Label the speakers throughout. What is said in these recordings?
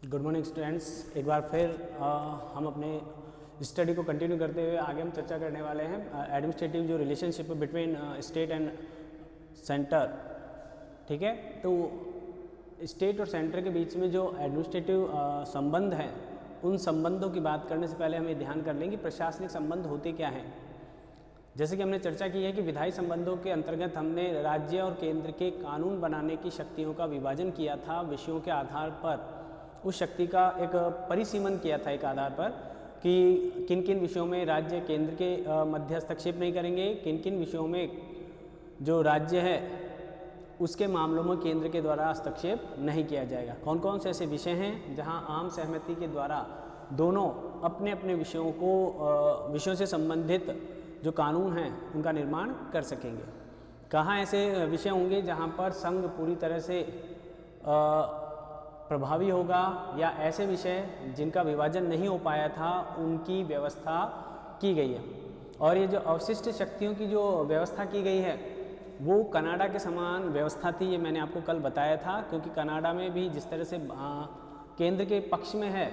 Speaker 1: Good morning students. एक बार फिर हम अपने स्टडी को कंटिन्यू करते हुए आगे हम चर्चा करने वाले हैं एडमिनिस्ट्रेटिव जो relationship between state and centre. ठीक है, तो स्टेट और सेंटर के बीच में जो एडमिनिस्ट्रेटिव संबंध हैं उन संबंधों की बात करने से पहले हमें ध्यान कर लें कि प्रशासनिक संबंध होते क्या हैं। जैसे कि हमने चर्चा की है कि विधायी संबंधों के अंतर्गत हमने राज्य और केंद्र के कानून बनाने की शक्तियों का विभाजन किया था, विषयों के आधार पर उस शक्ति का एक परिसीमन किया था एक आधार पर कि किन किन विषयों में राज्य केंद्र के मध्य हस्तक्षेप नहीं करेंगे, किन किन विषयों में जो राज्य है उसके मामलों में केंद्र के द्वारा हस्तक्षेप नहीं किया जाएगा। कौन कौन से ऐसे विषय हैं जहां आम सहमति के द्वारा दोनों अपने अपने विषयों से संबंधित जो कानून हैं उनका निर्माण कर सकेंगे। कहाँ ऐसे विषय होंगे जहाँ पर संघ पूरी तरह से प्रभावी होगा, या ऐसे विषय जिनका विभाजन नहीं हो पाया था उनकी व्यवस्था की गई है। और ये जो अवशिष्ट शक्तियों की जो व्यवस्था की गई है वो कनाडा के समान व्यवस्था थी, ये मैंने आपको कल बताया था। क्योंकि कनाडा में भी जिस तरह से केंद्र के पक्ष में है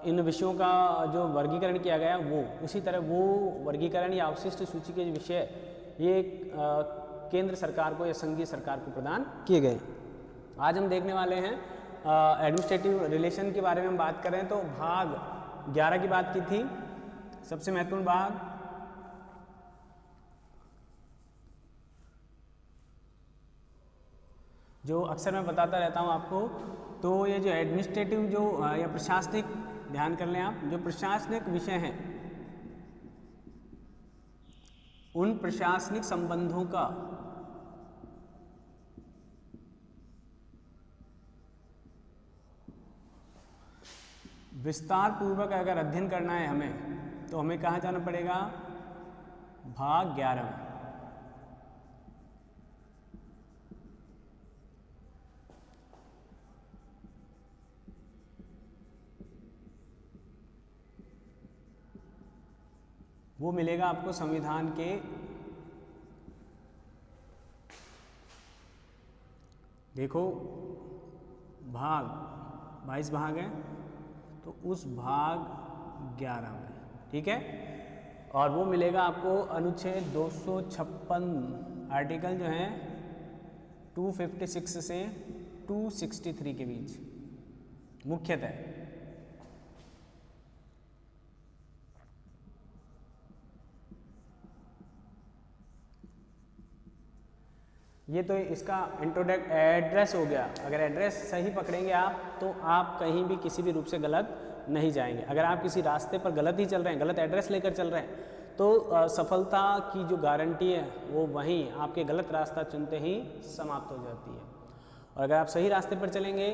Speaker 1: इन विषयों का जो वर्गीकरण किया गया वो उसी तरह वो वर्गीकरण या अवशिष्ट सूची के विषय ये केंद्र सरकार को या संघीय सरकार को प्रदान किए गए। आज हम देखने वाले हैं एडमिनिस्ट्रेटिव रिलेशन के बारे में हम बात करें तो भाग 11 की बात की थी। सबसे महत्वपूर्ण भाग जो अक्सर मैं बताता रहता हूं आपको, तो ये जो एडमिनिस्ट्रेटिव जो या प्रशासनिक, ध्यान कर लें आप, जो प्रशासनिक विषय हैं उन प्रशासनिक संबंधों का विस्तार पूर्वक अगर अध्ययन करना है हमें तो हमें कहाँ जाना पड़ेगा? भाग 11 में। वो मिलेगा आपको संविधान के देखो भाग 22 भाग है तो उस भाग 11 में, ठीक है। और वो मिलेगा आपको अनुच्छेद 256 आर्टिकल जो है 256 से 263 के बीच मुख्यतः। ये तो इसका इंट्रोडक्ट एड्रेस हो गया। अगर एड्रेस सही पकड़ेंगे आप तो आप कहीं भी किसी भी रूप से गलत नहीं जाएंगे। अगर आप किसी रास्ते पर गलत ही चल रहे हैं, गलत एड्रेस लेकर चल रहे हैं, तो सफलता की जो गारंटी है वो वहीं आपके गलत रास्ता चुनते ही समाप्त हो जाती है। और अगर आप सही रास्ते पर चलेंगे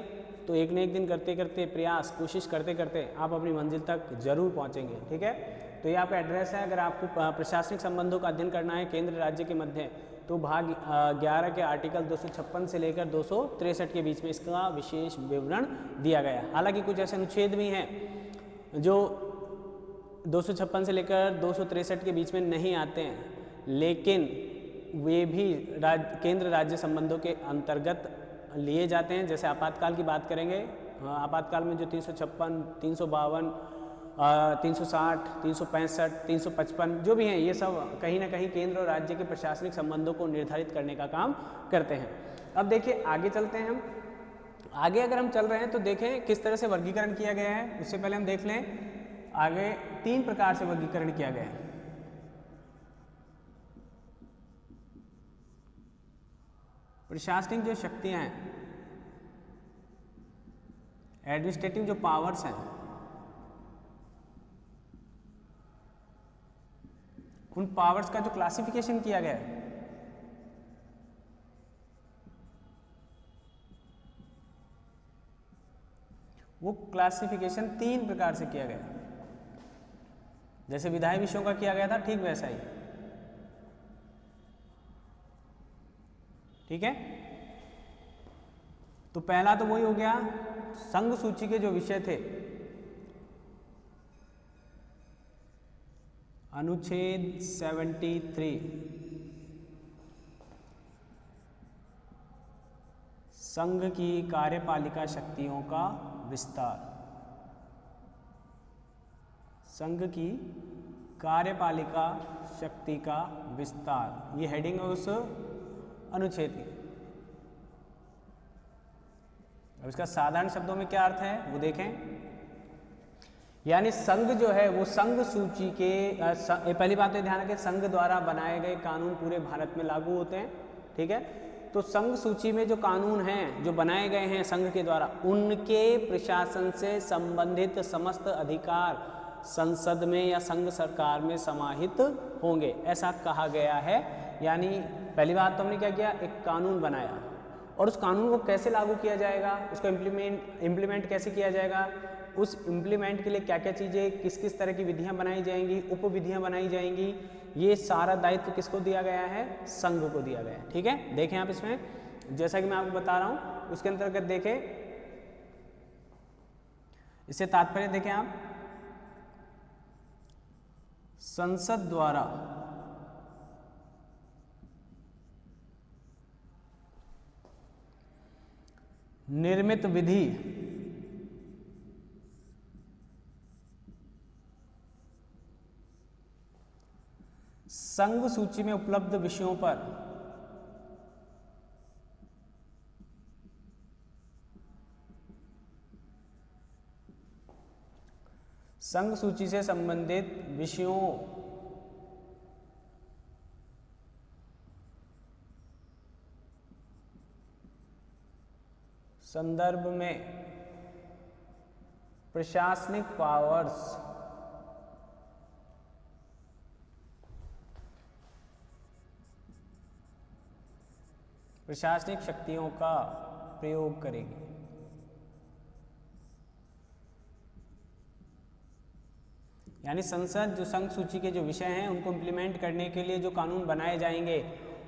Speaker 1: तो एक न एक दिन करते करते प्रयास कोशिश करते करते आप अपनी मंजिल तक जरूर पहुँचेंगे, ठीक है। तो ये आपका एड्रेस है। अगर आपको प्रशासनिक संबंधों का अध्ययन करना है केंद्र राज्य के मध्य, तो भाग 11 के आर्टिकल 256 से लेकर 263 के बीच में इसका विशेष विवरण दिया गया। हालांकि कुछ ऐसे अनुच्छेद भी हैं जो 256 से लेकर 263 के बीच में नहीं आते हैं, लेकिन वे भी केंद्र राज्य संबंधों के अंतर्गत लिए जाते हैं। जैसे आपातकाल की बात करेंगे, आपातकाल में जो 356, 352, 360, 365, 355 जो भी हैं, ये सब कहीं ना कहीं केंद्र और राज्य के प्रशासनिक संबंधों को निर्धारित करने का काम करते हैं। अब देखिए आगे चलते हैं हम। आगे अगर हम चल रहे हैं तो देखें किस तरह से वर्गीकरण किया गया है। उससे पहले हम देख लें आगे 3 प्रकार से वर्गीकरण किया गया है। प्रशासनिक जो शक्तियां हैं, एडमिनिस्ट्रेटिव जो पावर्स हैं, उन पावर्स का जो क्लासिफिकेशन किया गया है वो क्लासिफिकेशन 3 प्रकार से किया गया। जैसे विधायी विषयों का किया गया था, ठीक वैसा ही, ठीक है। तो पहला तो वही हो गया, संघ सूची के जो विषय थे, अनुच्छेद 73 संघ की कार्यपालिका शक्तियों का विस्तार। संघ की कार्यपालिका शक्ति का विस्तार, ये हेडिंग है उस अनुच्छेद की। अब इसका साधारण शब्दों में क्या अर्थ है वो देखें। यानी संघ जो है वो संघ सूची के पहली बात तो ध्यान रखें, संघ द्वारा बनाए गए कानून पूरे भारत में लागू होते हैं, ठीक है। तो संघ सूची में जो कानून हैं जो बनाए गए हैं संघ के द्वारा, उनके प्रशासन से संबंधित समस्त अधिकार संसद में या संघ सरकार में समाहित होंगे, ऐसा कहा गया है। यानी पहली बात तो हमने क्या किया, एक कानून बनाया और उस कानून को कैसे लागू किया जाएगा, उसको इम्प्लीमेंट कैसे किया जाएगा, उस इम्प्लीमेंट के लिए क्या क्या चीज़ें, किस किस तरह की विधियां बनाई जाएंगी, उप विधियां बनाई जाएंगी, ये सारा दायित्व किसको दिया गया है, संघ को दिया गया है, ठीक है। देखें आप इसमें, जैसा कि मैं आपको बता रहा हूं उसके अंतर्गत देखें, इससे तात्पर्य देखें आप, संसद द्वारा निर्मित विधि संघ सूची में उपलब्ध विषयों पर संघ सूची से संबंधित विषयों संदर्भ में प्रशासनिक पावर्स प्रशासनिक शक्तियों का प्रयोग करेगी। यानी संसद जो संघ सूची के जो विषय हैं उनको इम्प्लीमेंट करने के लिए जो कानून बनाए जाएंगे,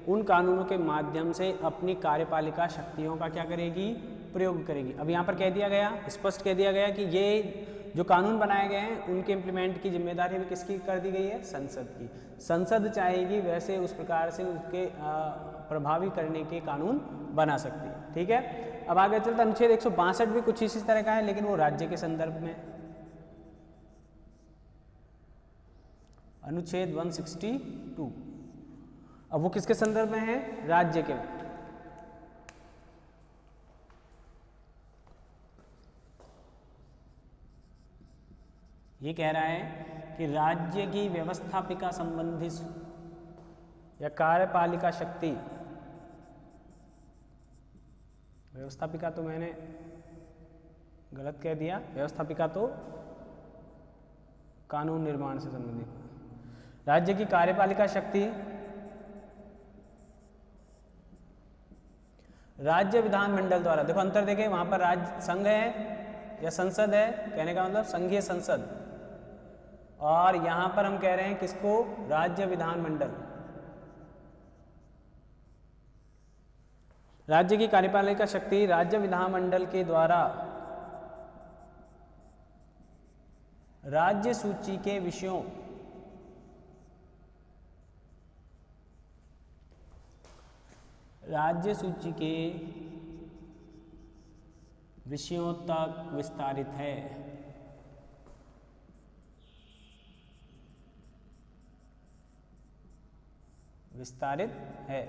Speaker 1: उन कानूनों के माध्यम से अपनी कार्यपालिका शक्तियों का क्या करेगी, प्रयोग करेगी। अब यहाँ पर कह दिया गया, स्पष्ट कह दिया गया कि ये जो कानून बनाए गए हैं उनके इम्प्लीमेंट की जिम्मेदारी भी किसकी कर दी गई है, संसद की। संसद चाहेगी वैसे उस प्रकार से उसके प्रभावी करने के कानून बना सकती है, ठीक है। अब आगे चलता अनुच्छेद 162 भी कुछ इसी तरह का है, लेकिन वो राज्य के संदर्भ में। अनुच्छेद 162 अब वो किसके संदर्भ में है, राज्य के। ये कह रहा है कि राज्य की व्यवस्थापिका संबंधी या कार्यपालिका शक्ति, व्यवस्थापिका तो मैंने गलत कह दिया, व्यवस्थापिका तो कानून निर्माण से संबंधित। राज्य की कार्यपालिका शक्ति राज्य विधानमंडल द्वारा, देखो अंतर देखें, वहां पर राज्य संघ है या संसद है, कहने का मतलब संघीय संसद, और यहां पर हम कह रहे हैं किसको, राज्य विधानमंडल। राज्य की कार्यपालिका शक्ति राज्य विधानमंडल के द्वारा राज्य सूची के विषयों राज्य सूची के विषयों तक विस्तारित है। विस्तारित है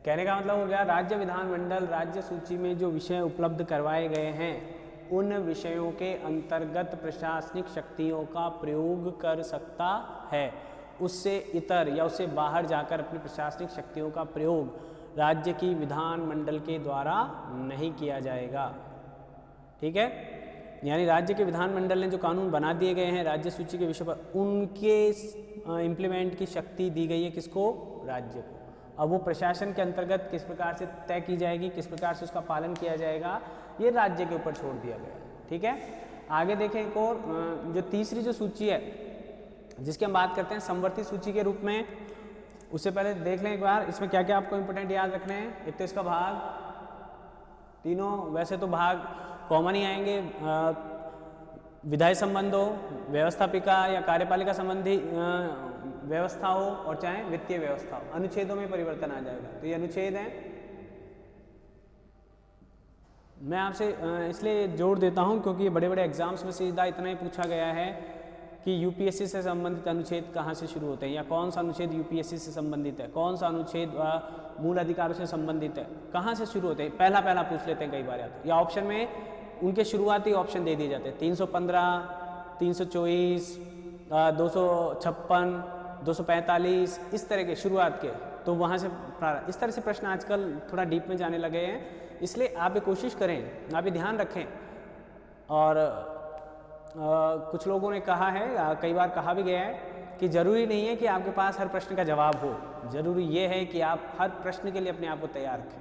Speaker 1: कहने का मतलब हो गया, राज्य विधानमंडल राज्य सूची में जो विषय उपलब्ध करवाए गए हैं उन विषयों के अंतर्गत प्रशासनिक शक्तियों का प्रयोग कर सकता है। उससे इतर या उससे बाहर जाकर अपनी प्रशासनिक शक्तियों का प्रयोग राज्य की विधानमंडल के द्वारा नहीं किया जाएगा, ठीक है। यानी राज्य के विधानमंडल ने जो कानून बना दिए गए हैं राज्य सूची के विषय पर, उनके इम्प्लीमेंट की शक्ति दी गई है किसको, राज्य को। अब वो प्रशासन के अंतर्गत किस प्रकार से तय की जाएगी, किस प्रकार से उसका पालन किया जाएगा, ये राज्य के ऊपर छोड़ दिया गया है, ठीक है। आगे देखें एक और जो तीसरी जो सूची है जिसकी हम बात करते हैं समवर्ती सूची के रूप में, उससे पहले देख लें एक बार इसमें क्या क्या आपको इंपॉर्टेंट याद रखने हैं। एक तो इसका भाग, तीनों वैसे तो भाग कॉमन ही आएंगे, विधायी संबंध हो, व्यवस्थापिका या कार्यपालिका संबंधी व्यवस्था हो, और चाहे वित्तीय व्यवस्था हो। अनुच्छेदों में परिवर्तन आ जाएगा, तो ये अनुच्छेद है। मैं आपसे इसलिए जोड़ देता हूं क्योंकि ये बड़े बड़े एग्जाम्स में सीधा इतना ही पूछा गया है कि यूपीएससी से संबंधित अनुच्छेद कहाँ से शुरू होते हैं, या कौन सा अनुच्छेद यूपीएससी से संबंधित है, कौन सा अनुच्छेद मूल अधिकारों से संबंधित है, कहाँ से शुरू होते हैं, पहला पहला पूछ लेते हैं कई बार। या ऑप्शन में उनके शुरुआती ऑप्शन दे दिए जाते हैं 315, 324, 256, 245, इस तरह के शुरुआत के। तो वहाँ से इस तरह से प्रश्न आजकल थोड़ा डीप में जाने लगे हैं, इसलिए आप ये कोशिश करें, आप ये ध्यान रखें। और कुछ लोगों ने कहा है, कई बार कहा भी गया है कि ज़रूरी नहीं है कि आपके पास हर प्रश्न का जवाब हो, ज़रूरी ये है कि आप हर प्रश्न के लिए अपने आप को तैयार रखें,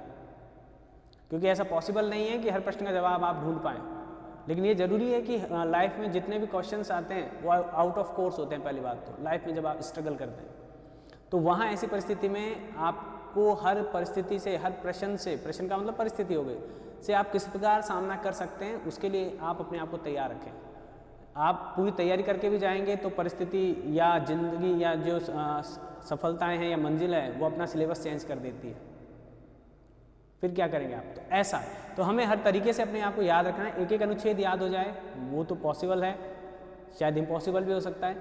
Speaker 1: क्योंकि ऐसा पॉसिबल नहीं है कि हर प्रश्न का जवाब आप ढूंढ पाएँ। लेकिन ये ज़रूरी है कि लाइफ में जितने भी क्वेश्चंस आते हैं वो आउट ऑफ कोर्स होते हैं। पहली बात तो लाइफ में जब आप स्ट्रगल करते हैं तो वहाँ ऐसी परिस्थिति में आपको हर परिस्थिति से, हर प्रश्न से, प्रश्न का मतलब परिस्थिति हो गई, से आप किस प्रकार सामना कर सकते हैं, उसके लिए आप अपने आप को तैयार रखें। आप पूरी तैयारी करके भी जाएंगे तो परिस्थिति या ज़िंदगी या जो सफलताएं हैं या मंजिल है वो अपना सिलेबस चेंज कर देती है, फिर क्या करेंगे आप। तो ऐसा तो हमें हर तरीके से अपने आप को याद रखना है। एक एक अनुच्छेद याद हो जाए वो तो पॉसिबल है, शायद इम्पॉसिबल भी हो सकता है,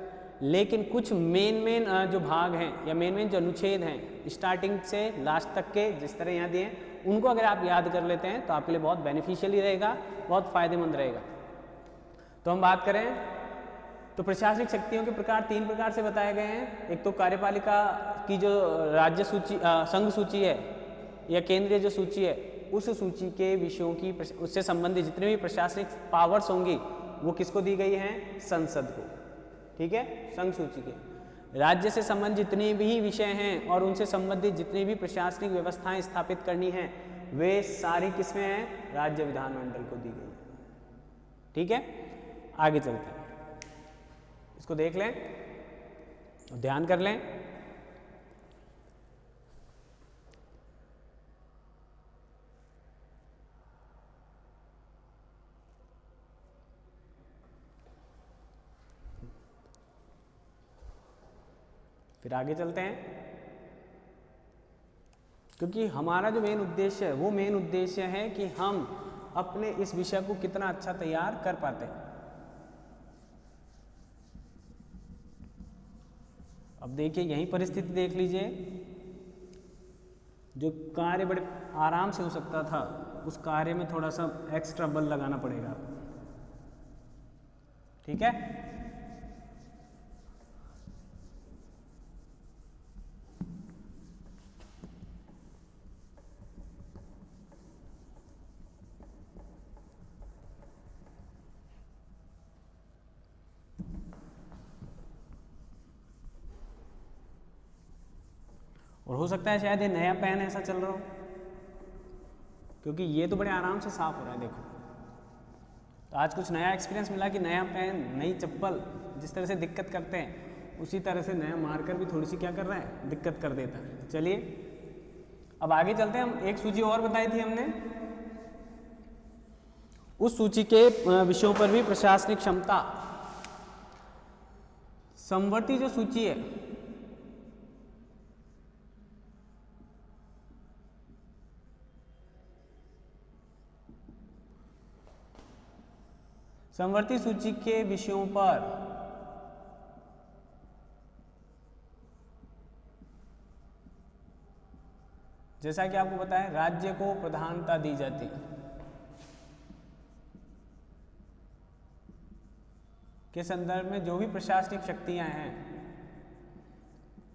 Speaker 1: लेकिन कुछ मेन जो भाग हैं या मेन जो अनुच्छेद हैं स्टार्टिंग से लास्ट तक के जिस तरह यहाँ दिए हैं, उनको अगर आप याद कर लेते हैं तो आपके लिए बहुत बेनिफिशियल रहेगा, बहुत फ़ायदेमंद रहेगा। तो हम बात करें तो प्रशासनिक शक्तियों के प्रकार 3 प्रकार से बताए गए हैं। एक तो कार्यपालिका की जो राज्य सूची, संघ सूची है या केंद्रीय जो सूची है, उस सूची के विषयों की, उससे संबंधित जितने भी प्रशासनिक पावर्स होंगी वो किसको दी गई हैं, संसद को। ठीक है, संघ सूची के राज्य से संबंधित जितने भी विषय हैं और उनसे संबंधित जितनी भी प्रशासनिक व्यवस्थाएं स्थापित करनी है वे सारी किसमें हैं, राज्य विधानमंडल को दी गई है। ठीक है, आगे चलते हैं, इसको देख लें, ध्यान कर लें। फिर आगे चलते हैं, क्योंकि हमारा जो मेन उद्देश्य है वो मेन उद्देश्य है कि हम अपने इस विषय को कितना अच्छा तैयार कर पाते हैं। अब देखिए यही परिस्थिति देख लीजिए, जो कार्य बड़े आराम से हो सकता था उस कार्य में थोड़ा सा एक्स्ट्रा बल लगाना पड़ेगा। ठीक है, और हो सकता है शायद ये नया पेन ऐसा चल रहा हो, क्योंकि ये तो बड़े आराम से साफ हो रहा है। देखो तो आज कुछ नया एक्सपीरियंस मिला कि नया पेन, नई चप्पल जिस तरह से दिक्कत करते हैं उसी तरह से नया मार्कर भी थोड़ी सी क्या कर रहा है, दिक्कत कर देता है। चलिए अब आगे चलते हैं। हम एक सूची और बताई थी हमने, उस सूची के विषयों पर भी प्रशासनिक क्षमता। समवर्ती जो सूची है, समवर्ती सूची के विषयों पर जैसा कि आपको पता है राज्य को प्रधानता दी जाती है, के संदर्भ में जो भी प्रशासनिक शक्तियां हैं,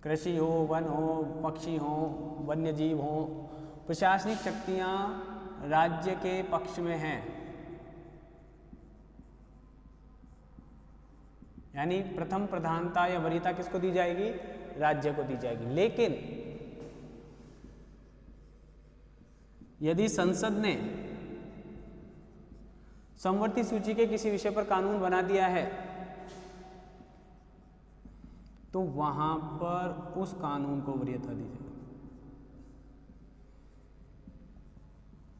Speaker 1: कृषि हो, वन हो, पक्षी हो, वन्य जीव हो, प्रशासनिक शक्तियां राज्य के पक्ष में हैं, यानी प्रथम प्रधानता या वरीयता किसको दी जाएगी, राज्य को दी जाएगी। लेकिन यदि संसद ने समवर्ती सूची के किसी विषय पर कानून बना दिया है तो वहां पर उस कानून को वरीयता दी जाएगी।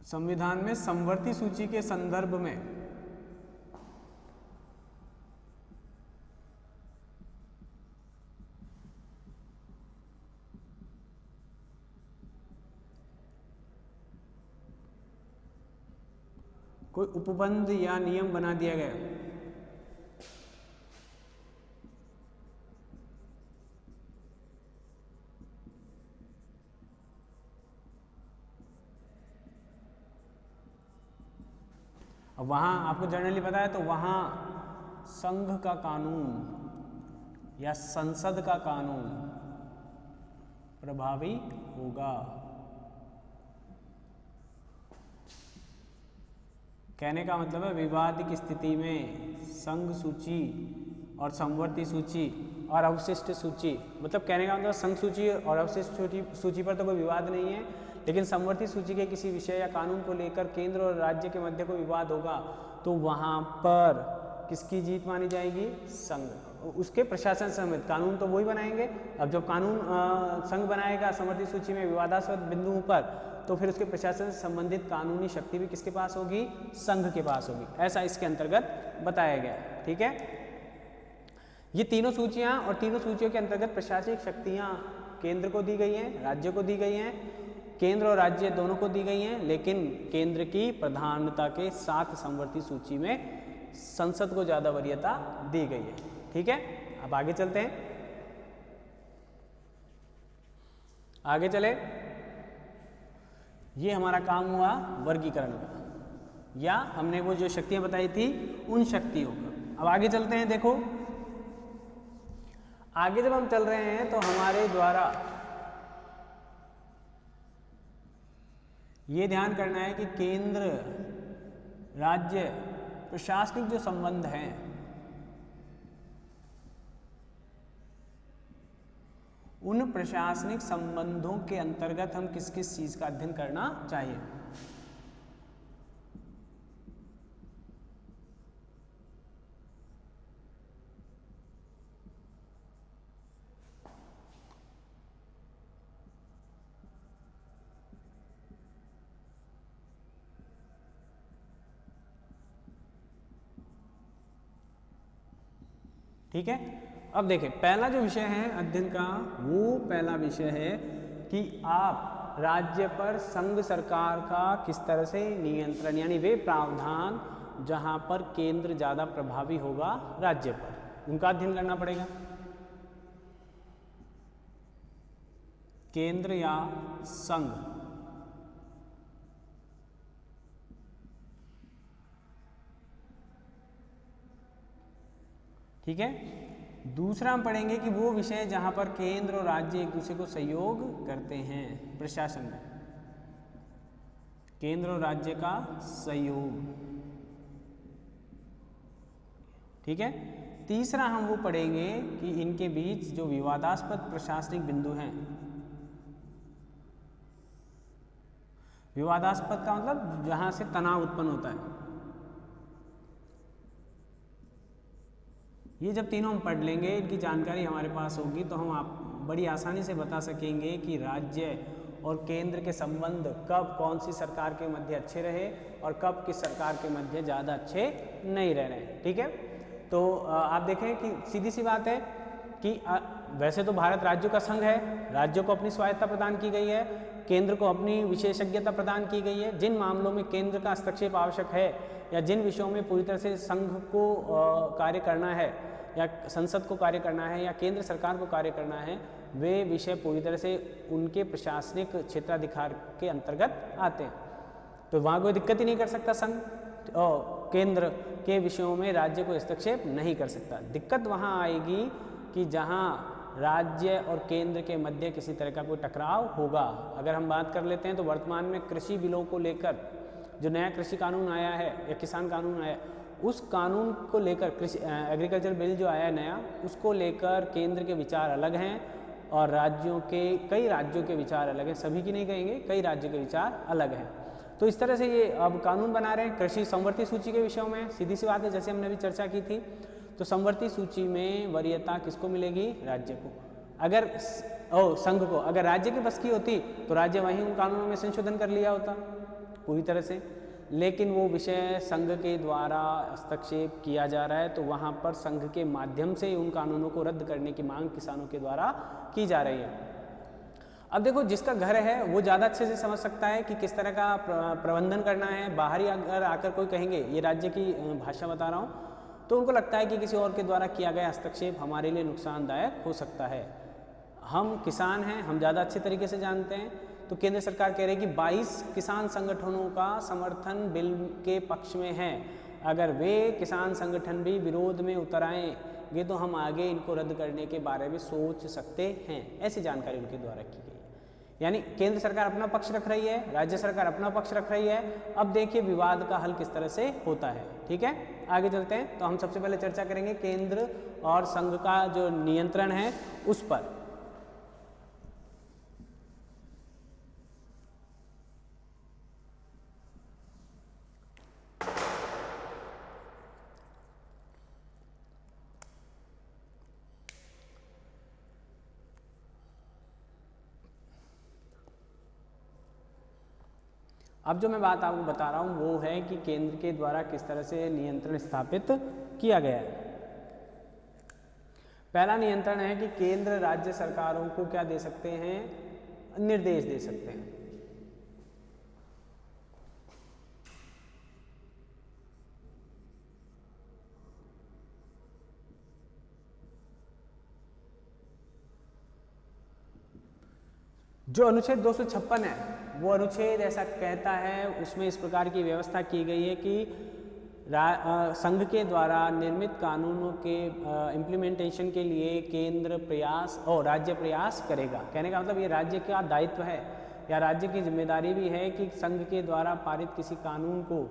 Speaker 1: संविधान में समवर्ती सूची के संदर्भ में कोई उपबंध या नियम बना दिया गया। अब वहाँ आपको जनरली पता है तो वहाँ संघ का कानून या संसद का कानून प्रभावी होगा। कहने का मतलब है विवाद की स्थिति में संघ सूची और समवर्ती सूची और अवशिष्ट सूची, मतलब कहने का मतलब संघ सूची और अवशिष्ट सूची पर तो कोई विवाद नहीं है, लेकिन समवर्ती सूची के किसी विषय या कानून को लेकर केंद्र और राज्य के मध्य कोई विवाद होगा तो वहाँ पर किसकी जीत मानी जाएगी? संघ। उसके प्रशासन समेत कानून तो वही बनाएंगे। अब जब कानून संघ बनाएगा समवर्ती सूची में विवादास्पद बिंदुओं पर, तो फिर उसके प्रशासन से संबंधित कानूनी शक्ति भी किसके पास होगी? संघ के पास होगी। ऐसा इसके अंतर्गत बताया गया। ठीक है, ये तीनों सूचियां और तीनों सूचियों के अंतर्गत प्रशासनिक शक्तियां केंद्र को दी गई हैं, राज्य को दी गई हैं, केंद्र और राज्य दोनों को दी गई हैं, लेकिन केंद्र की प्रधानता के साथ समवर्ती सूची में संसद को ज़्यादा वरीयता दी गई है। ठीक है, अब आगे चलते हैं। आगे चले, ये हमारा काम हुआ वर्गीकरण का, या हमने वो जो शक्तियां बताई थी उन शक्तियों का। अब आगे चलते हैं। देखो आगे जब हम चल रहे हैं तो हमारे द्वारा ये ध्यान करना है कि केंद्र राज्य प्रशासनिक जो संबंध हैं उन प्रशासनिक संबंधों के अंतर्गत हम किस किस चीज का अध्ययन करना चाहिए। ठीक है, अब देखें पहला जो विषय है अध्ययन का, वो पहला विषय है कि आप राज्य पर संघ सरकार का किस तरह से नियंत्रण, यानी वे प्रावधान जहां पर केंद्र ज़्यादा प्रभावी होगा राज्य पर, उनका अध्ययन करना पड़ेगा। केंद्र या संघ, ठीक है। दूसरा हम पढ़ेंगे कि वो विषय जहां पर केंद्र और राज्य एक दूसरे को सहयोग करते हैं प्रशासन में, केंद्र और राज्य का सहयोग। ठीक है। तीसरा हम वो पढ़ेंगे कि इनके बीच जो विवादास्पद प्रशासनिक बिंदु हैं, विवादास्पद का मतलब जहां से तनाव उत्पन्न होता है, ये जब तीनों हम पढ़ लेंगे, इनकी जानकारी हमारे पास होगी तो हम आप बड़ी आसानी से बता सकेंगे कि राज्य और केंद्र के संबंध कब कौन सी सरकार के मध्य अच्छे रहे और कब किस सरकार के मध्य ज़्यादा अच्छे नहीं रह रहे। ठीक है, तो आप देखें कि सीधी सी बात है कि वैसे तो भारत राज्यों का संघ है, राज्यों को अपनी स्वायत्तता प्रदान की गई है, केंद्र को अपनी विशेषज्ञता प्रदान की गई है। जिन मामलों में केंद्र का हस्तक्षेप आवश्यक है या जिन विषयों में पूरी तरह से संघ को कार्य करना है या संसद को कार्य करना है या केंद्र सरकार को कार्य करना है, वे विषय पूरी तरह से उनके प्रशासनिक क्षेत्राधिकार के अंतर्गत आते हैं, तो वहाँ कोई दिक्कत ही नहीं कर सकता संघ, और केंद्र के विषयों में राज्य को हस्तक्षेप नहीं कर सकता। दिक्कत वहाँ आएगी कि जहाँ राज्य और केंद्र के मध्य किसी तरह का कोई टकराव होगा। अगर हम बात कर लेते हैं तो वर्तमान में कृषि बिलों को लेकर जो नया कृषि कानून आया है या किसान कानून आया, उस कानून को लेकर कृषि एग्रीकल्चर बिल जो आया है नया, उसको लेकर केंद्र के विचार अलग हैं और राज्यों के कई राज्यों के विचार अलग हैं। सभी की नहीं कहेंगे, कई राज्यों के विचार अलग हैं। तो इस तरह से ये अब कानून बना रहे हैं कृषि समवर्ती सूची के विषयों में। सीधी सी बात है, जैसे हमने अभी चर्चा की थी, तो समवर्ती सूची में वरीयता किसको मिलेगी? राज्य को। अगर संघ को, अगर राज्य की बस की होती तो राज्य वहीं उन कानूनों में संशोधन कर लिया होता पूरी तरह से, लेकिन वो विषय संघ के द्वारा हस्तक्षेप किया जा रहा है, तो वहाँ पर संघ के माध्यम से उन कानूनों को रद्द करने की मांग किसानों के द्वारा की जा रही है। अब देखो, जिसका घर है वो ज़्यादा अच्छे से समझ सकता है कि किस तरह का प्रबंधन करना है। बाहरी अगर आकर कोई कहेंगे, ये राज्य की भाषा बता रहा हूँ, तो उनको लगता है कि किसी और के द्वारा किया गया हस्तक्षेप हमारे लिए नुकसानदायक हो सकता है। हम किसान हैं, हम ज़्यादा अच्छे तरीके से जानते हैं। तो केंद्र सरकार कह रही है कि 22 किसान संगठनों का समर्थन बिल के पक्ष में है। अगर वे किसान संगठन भी विरोध में उतर आएंगे तो हम आगे इनको रद्द करने के बारे में सोच सकते हैं। ऐसी जानकारी उनके द्वारा की गई है। यानी केंद्र सरकार अपना पक्ष रख रही है, राज्य सरकार अपना पक्ष रख रही है। अब देखिए विवाद का हल किस तरह से होता है। ठीक है, आगे चलते हैं। तो हम सबसे पहले चर्चा करेंगे केंद्र और संघ का जो नियंत्रण है उस पर। अब जो मैं बात आपको बता रहा हूँ वो है कि केंद्र के द्वारा किस तरह से नियंत्रण स्थापित किया गया है। पहला नियंत्रण है कि केंद्र राज्य सरकारों को क्या दे सकते हैं, निर्देश दे सकते हैं। जो अनुच्छेद 256 है वो अनुच्छेद ऐसा कहता है, उसमें इस प्रकार की व्यवस्था की गई है कि संघ के द्वारा निर्मित कानूनों के इम्प्लीमेंटेशन के लिए केंद्र प्रयास और राज्य प्रयास करेगा। कहने का मतलब ये राज्य का दायित्व है या राज्य की जिम्मेदारी भी है कि संघ के द्वारा पारित किसी कानून को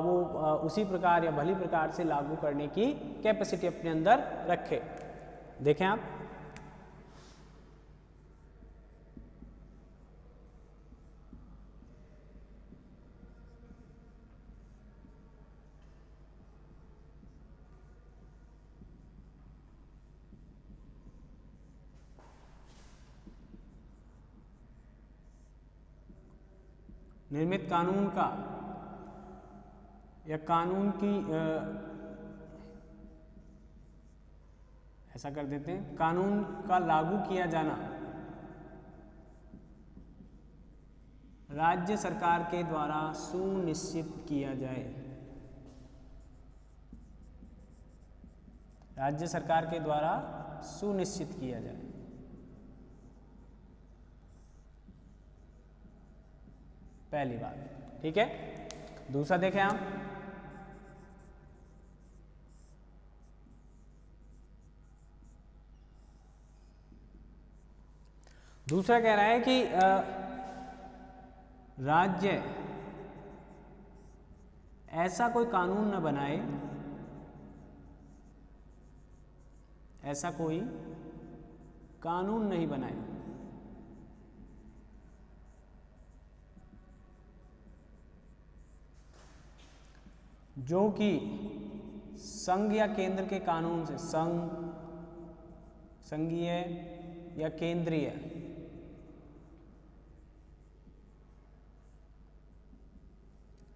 Speaker 1: वो उसी प्रकार या भली प्रकार से लागू करने की कैपेसिटी अपने अंदर रखे। देखें आप, निर्मित कानून का या कानून की ऐसा कर देते हैं, कानून का लागू किया जाना राज्य सरकार के द्वारा सुनिश्चित किया जाए। राज्य सरकार के द्वारा सुनिश्चित किया जाए। पहली बात, ठीक है। दूसरा देखें आप, दूसरा कह रहा है कि राज्य ऐसा कोई कानून न बनाए, ऐसा कोई कानून नहीं बनाए जो कि संघ या केंद्र के कानून से, संघीय या केंद्रीय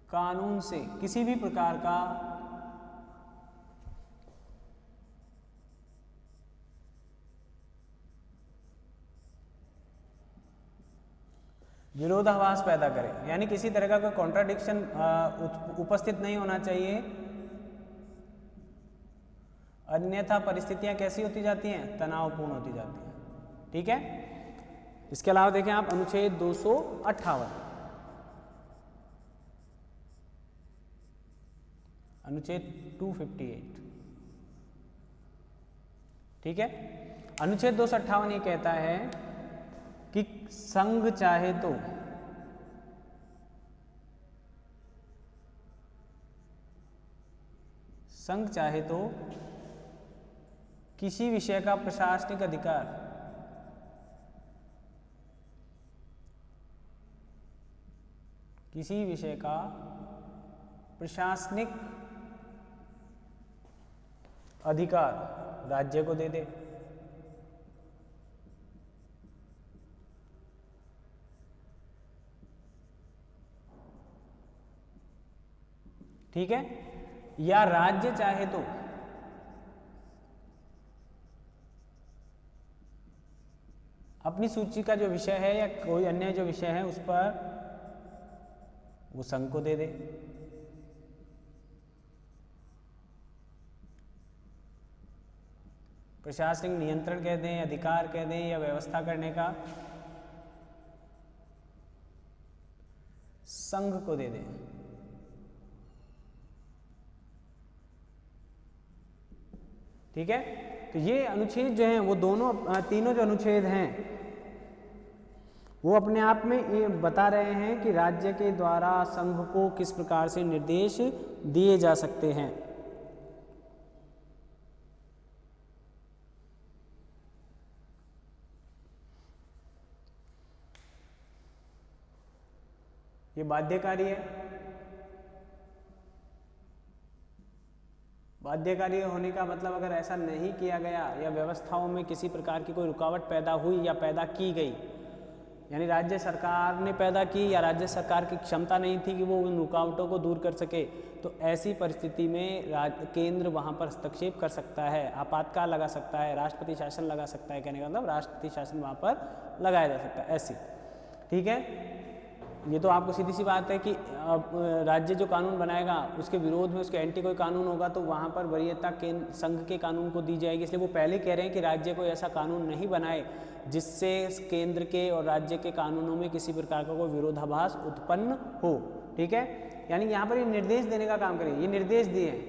Speaker 1: कानून से किसी भी प्रकार का विरोधाभास पैदा करे। यानी किसी तरह का कोई कॉन्ट्राडिक्शन उपस्थित नहीं होना चाहिए, अन्यथा परिस्थितियां कैसी होती जाती हैं, तनावपूर्ण होती जाती हैं। ठीक है। इसके अलावा देखें आप अनुच्छेद 258, अनुच्छेद 258, ठीक है। अनुच्छेद 258 ये कहता है कि संघ चाहे तो किसी विषय का प्रशासनिक अधिकार राज्य को दे दे। ठीक है। या राज्य चाहे तो अपनी सूची का जो विषय है या कोई अन्य जो विषय है उस पर वो संघ को दे दे। प्रशासनिक नियंत्रण कह दें, अधिकार कह दें या व्यवस्था करने का संघ को दे दें। ठीक है, तो ये अनुच्छेद जो हैं वो तीनों जो अनुच्छेद हैं वो अपने आप में ये बता रहे हैं कि राज्य के द्वारा संघ को किस प्रकार से निर्देश दिए जा सकते हैं। ये बाध्यकारी है। बाध्यकारी होने का मतलब अगर ऐसा नहीं किया गया या व्यवस्थाओं में किसी प्रकार की कोई रुकावट पैदा हुई या पैदा की गई, यानी राज्य सरकार ने पैदा की या राज्य सरकार की क्षमता नहीं थी कि वो उन रुकावटों को दूर कर सके, तो ऐसी परिस्थिति में केंद्र वहाँ पर हस्तक्षेप कर सकता है, आपातकाल लगा सकता है, राष्ट्रपति शासन लगा सकता है। कहने का मतलब राष्ट्रपति शासन वहाँ पर लगाया जा सकता है ऐसी। ठीक है, ये तो आपको सीधी सी बात है कि राज्य जो कानून बनाएगा उसके विरोध में उसके एंटी कोई कानून होगा तो वहाँ पर वरीयता संघ के कानून को दी जाएगी। इसलिए वो पहले कह रहे हैं कि राज्य कोई ऐसा कानून नहीं बनाए जिससे केंद्र के और राज्य के कानूनों में किसी प्रकार का कोई विरोधाभास उत्पन्न हो। ठीक है, यानी यहाँ पर ये निर्देश देने का काम करेंगे। ये निर्देश दिए हैं,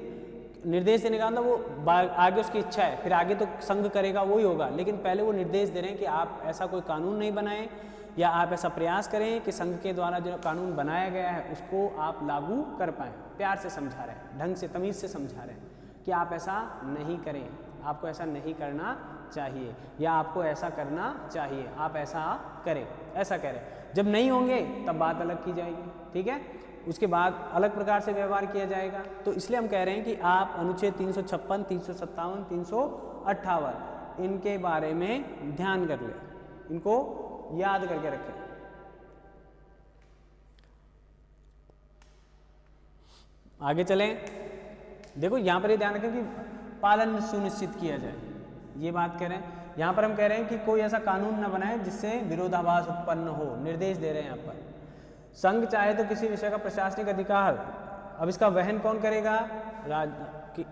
Speaker 1: निर्देश देने का मतलब वो आगे उसकी इच्छा है, फिर आगे तो संघ करेगा वही होगा, लेकिन पहले वो निर्देश दे रहे हैं कि आप ऐसा कोई कानून नहीं बनाएं या आप ऐसा प्रयास करें कि संघ के द्वारा जो कानून बनाया गया है उसको आप लागू कर पाएँ। प्यार से समझा रहे हैं, ढंग से तमीज़ से समझा रहे हैं कि आप ऐसा नहीं करें, आपको ऐसा नहीं करना चाहिए या आपको ऐसा करना चाहिए, आप ऐसा करें, ऐसा करें। जब नहीं होंगे तब बात अलग की जाएगी। ठीक है, उसके बाद अलग प्रकार से व्यवहार किया जाएगा। तो इसलिए हम कह रहे हैं कि आप अनुच्छेद 356, 357, 358 इनके बारे में ध्यान कर लें, इनको याद करके रखें। आगे चलें, देखो यहां पर ये ध्यान रखें कि पालन सुनिश्चित किया जाए, ये बात कह रहे हैं। यहां पर हम कह रहे हैं कि कोई ऐसा कानून न बनाए जिससे विरोधाभास उत्पन्न हो, निर्देश दे रहे हैं यहां पर। संघ चाहे तो किसी विषय का प्रशासनिक अधिकार, अब इसका वहन कौन करेगा?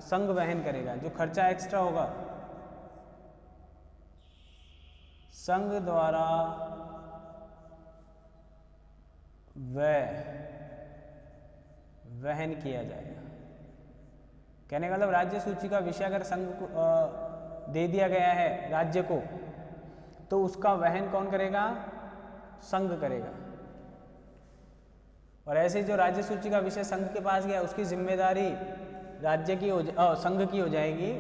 Speaker 1: संघ वहन करेगा। जो खर्चा एक्स्ट्रा होगा संघ द्वारा वहन किया जाएगा। कहने का मतलब राज्य सूची का विषय अगर संघ को दे दिया गया है राज्य को, तो उसका वहन कौन करेगा? संघ करेगा। और ऐसे जो राज्य सूची का विषय संघ के पास गया उसकी जिम्मेदारी राज्य की संघ की हो जाएगी।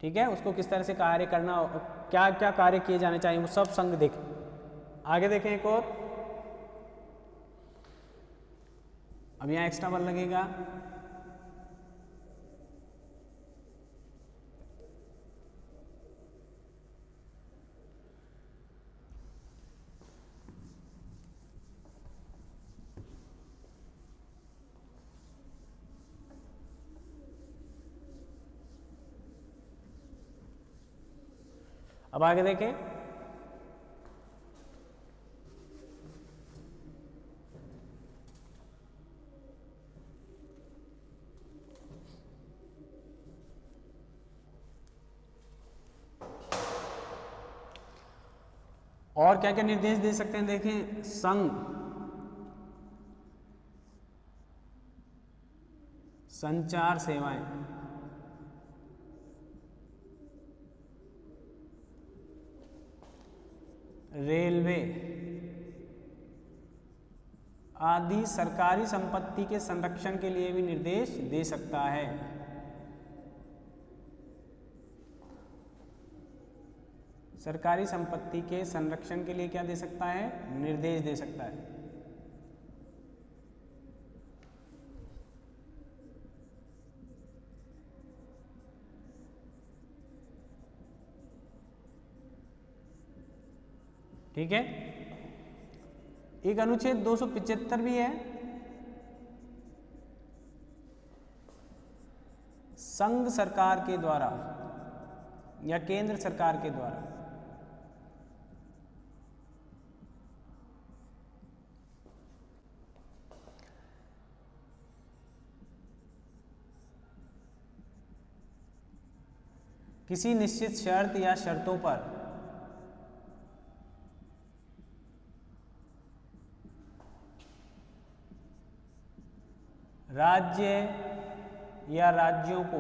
Speaker 1: ठीक है, उसको किस तरह से कार्य करना, क्या क्या कार्य किए जाने चाहिए वो सब संघ देख। आगे देखें एक और, अब यहाँ एक्स्ट्रा बल लगेगा। अब आगे देखें, और क्या क्या निर्देश दे सकते हैं। देखें, संघ संचार सेवाएं, रेलवे आदि सरकारी संपत्ति के संरक्षण के लिए भी निर्देश दे सकता है। सरकारी संपत्ति के संरक्षण के लिए क्या दे सकता है? निर्देश दे सकता है। ठीक है, एक अनुच्छेद 275 भी है, संघ सरकार के द्वारा या केंद्र सरकार के द्वारा किसी निश्चित शर्त या शर्तों पर राज्य या राज्यों को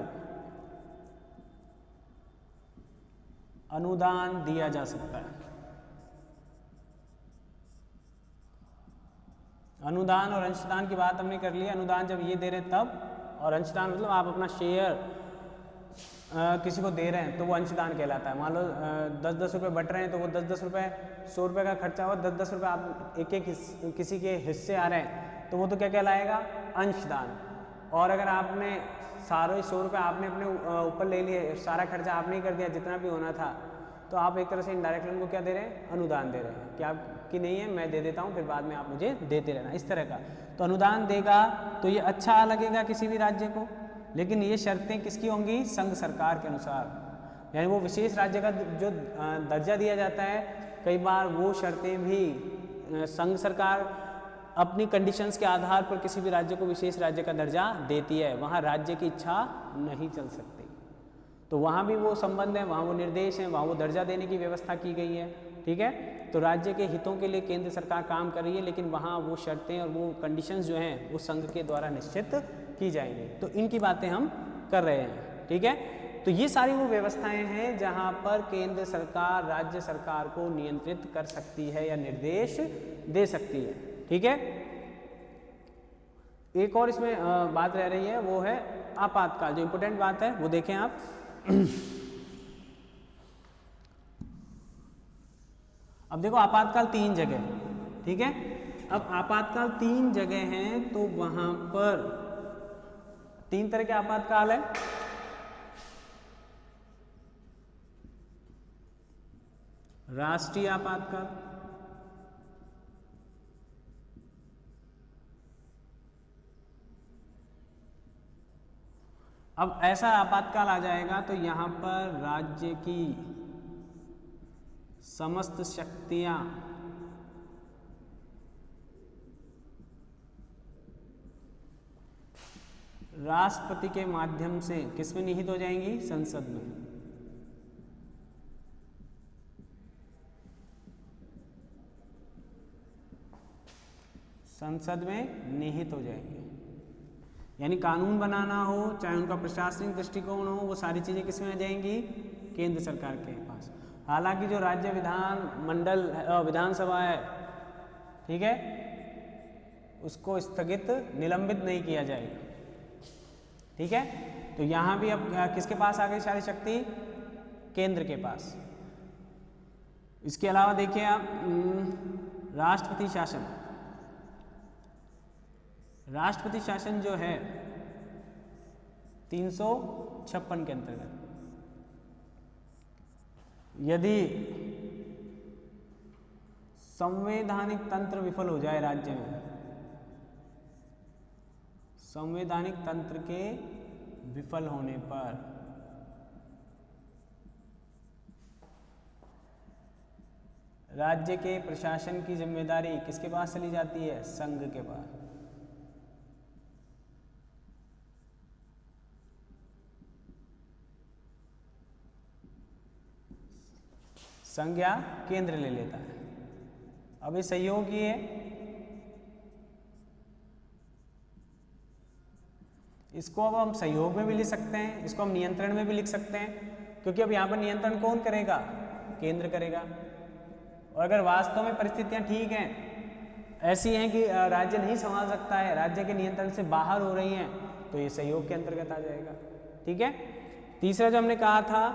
Speaker 1: अनुदान दिया जा सकता है। अनुदान और अंशदान की बात हमने कर ली। अनुदान जब ये दे रहे हैं तब, और अंशदान मतलब आप अपना शेयर किसी को दे रहे हैं तो वो अंशदान कहलाता है। मान लो 10-10 रुपये बट रहे हैं तो वो 10-10 रुपये, 100 रुपये का खर्चा हुआ, 10-10 रुपये आप एक एक किसी के हिस्से आ रहे हैं तो वो तो क्या कहलाएगा, अंशदान। और अगर आपने सारे 100 रुपये आपने अपने ऊपर ले लिए, सारा खर्चा आपने ही कर दिया जितना भी होना था, तो आप एक तरह से इनडायरेक्टली उनको क्या दे रहे हैं, अनुदान दे रहे हैं कि आपकी नहीं है मैं दे देता हूँ, फिर बाद में आप मुझे देते रहना, इस तरह का। तो अनुदान देगा तो ये अच्छा लगेगा किसी भी राज्य को, लेकिन ये शर्तें किसकी होंगी, संघ सरकार के अनुसार। यानी वो विशेष राज्य का जो दर्जा दिया जाता है, कई बार वो शर्तें भी संघ सरकार अपनी कंडीशंस के आधार पर किसी भी राज्य को विशेष राज्य का दर्जा देती है। वहाँ राज्य की इच्छा नहीं चल सकती, तो वहाँ भी वो संबंध है, वहाँ वो निर्देश हैं, वहाँ वो दर्जा देने की व्यवस्था की गई है। ठीक है, तो राज्य के हितों के लिए केंद्र सरकार काम कर रही है, लेकिन वहाँ वो शर्तें और वो कंडीशंस जो हैं वो संघ के द्वारा निश्चित की जाएंगी। तो इनकी बातें हम कर रहे हैं। ठीक है, तो ये सारी वो व्यवस्थाएं हैं जहाँ पर केंद्र सरकार राज्य सरकार को नियंत्रित कर सकती है या निर्देश दे सकती है। ठीक है, एक और इसमें बात रह रही है, वो है आपातकाल। जो इम्पोर्टेंट बात है वो देखें आप। अब देखो आपातकाल 3 जगह, ठीक है, अब आपातकाल 3 जगह हैं, तो वहां पर 3 तरह के आपातकाल है। राष्ट्रीय आपातकाल, अब ऐसा आपातकाल आ जाएगा तो यहाँ पर राज्य की समस्त शक्तियाँ राष्ट्रपति के माध्यम से किसमें निहित हो जाएंगी, संसद में। संसद में निहित हो जाएंगे, यानी कानून बनाना हो, चाहे उनका प्रशासनिक दृष्टिकोण हो, वो सारी चीज़ें किसमें आ जाएंगी, केंद्र सरकार के पास। हालांकि जो राज्य विधान मंडल विधानसभा है, ठीक है, उसको स्थगित निलंबित नहीं किया जाएगा। ठीक है, तो यहाँ भी अब किसके पास आ गई सारी शक्ति, केंद्र के पास। इसके अलावा देखिए आप राष्ट्रपति शासन। राष्ट्रपति शासन जो है 356 के अंतर्गत, यदि संवैधानिक तंत्र विफल हो जाए राज्य में, संवैधानिक तंत्र के विफल होने पर राज्य के प्रशासन की जिम्मेदारी किसके पास चली जाती है, संघ के पास। संघ या केंद्र ले लेता है। अब ये सहयोगी है, इसको अब हम सहयोग में भी लिख सकते हैं, इसको हम नियंत्रण में भी लिख सकते हैं, क्योंकि अब यहाँ पर नियंत्रण कौन करेगा, केंद्र करेगा। और अगर वास्तव में परिस्थितियाँ ठीक हैं, ऐसी हैं कि राज्य नहीं संभाल सकता है, राज्य के नियंत्रण से बाहर हो रही हैं, तो ये सहयोग के अंतर्गत आ जाएगा। ठीक है, तीसरा जो हमने कहा था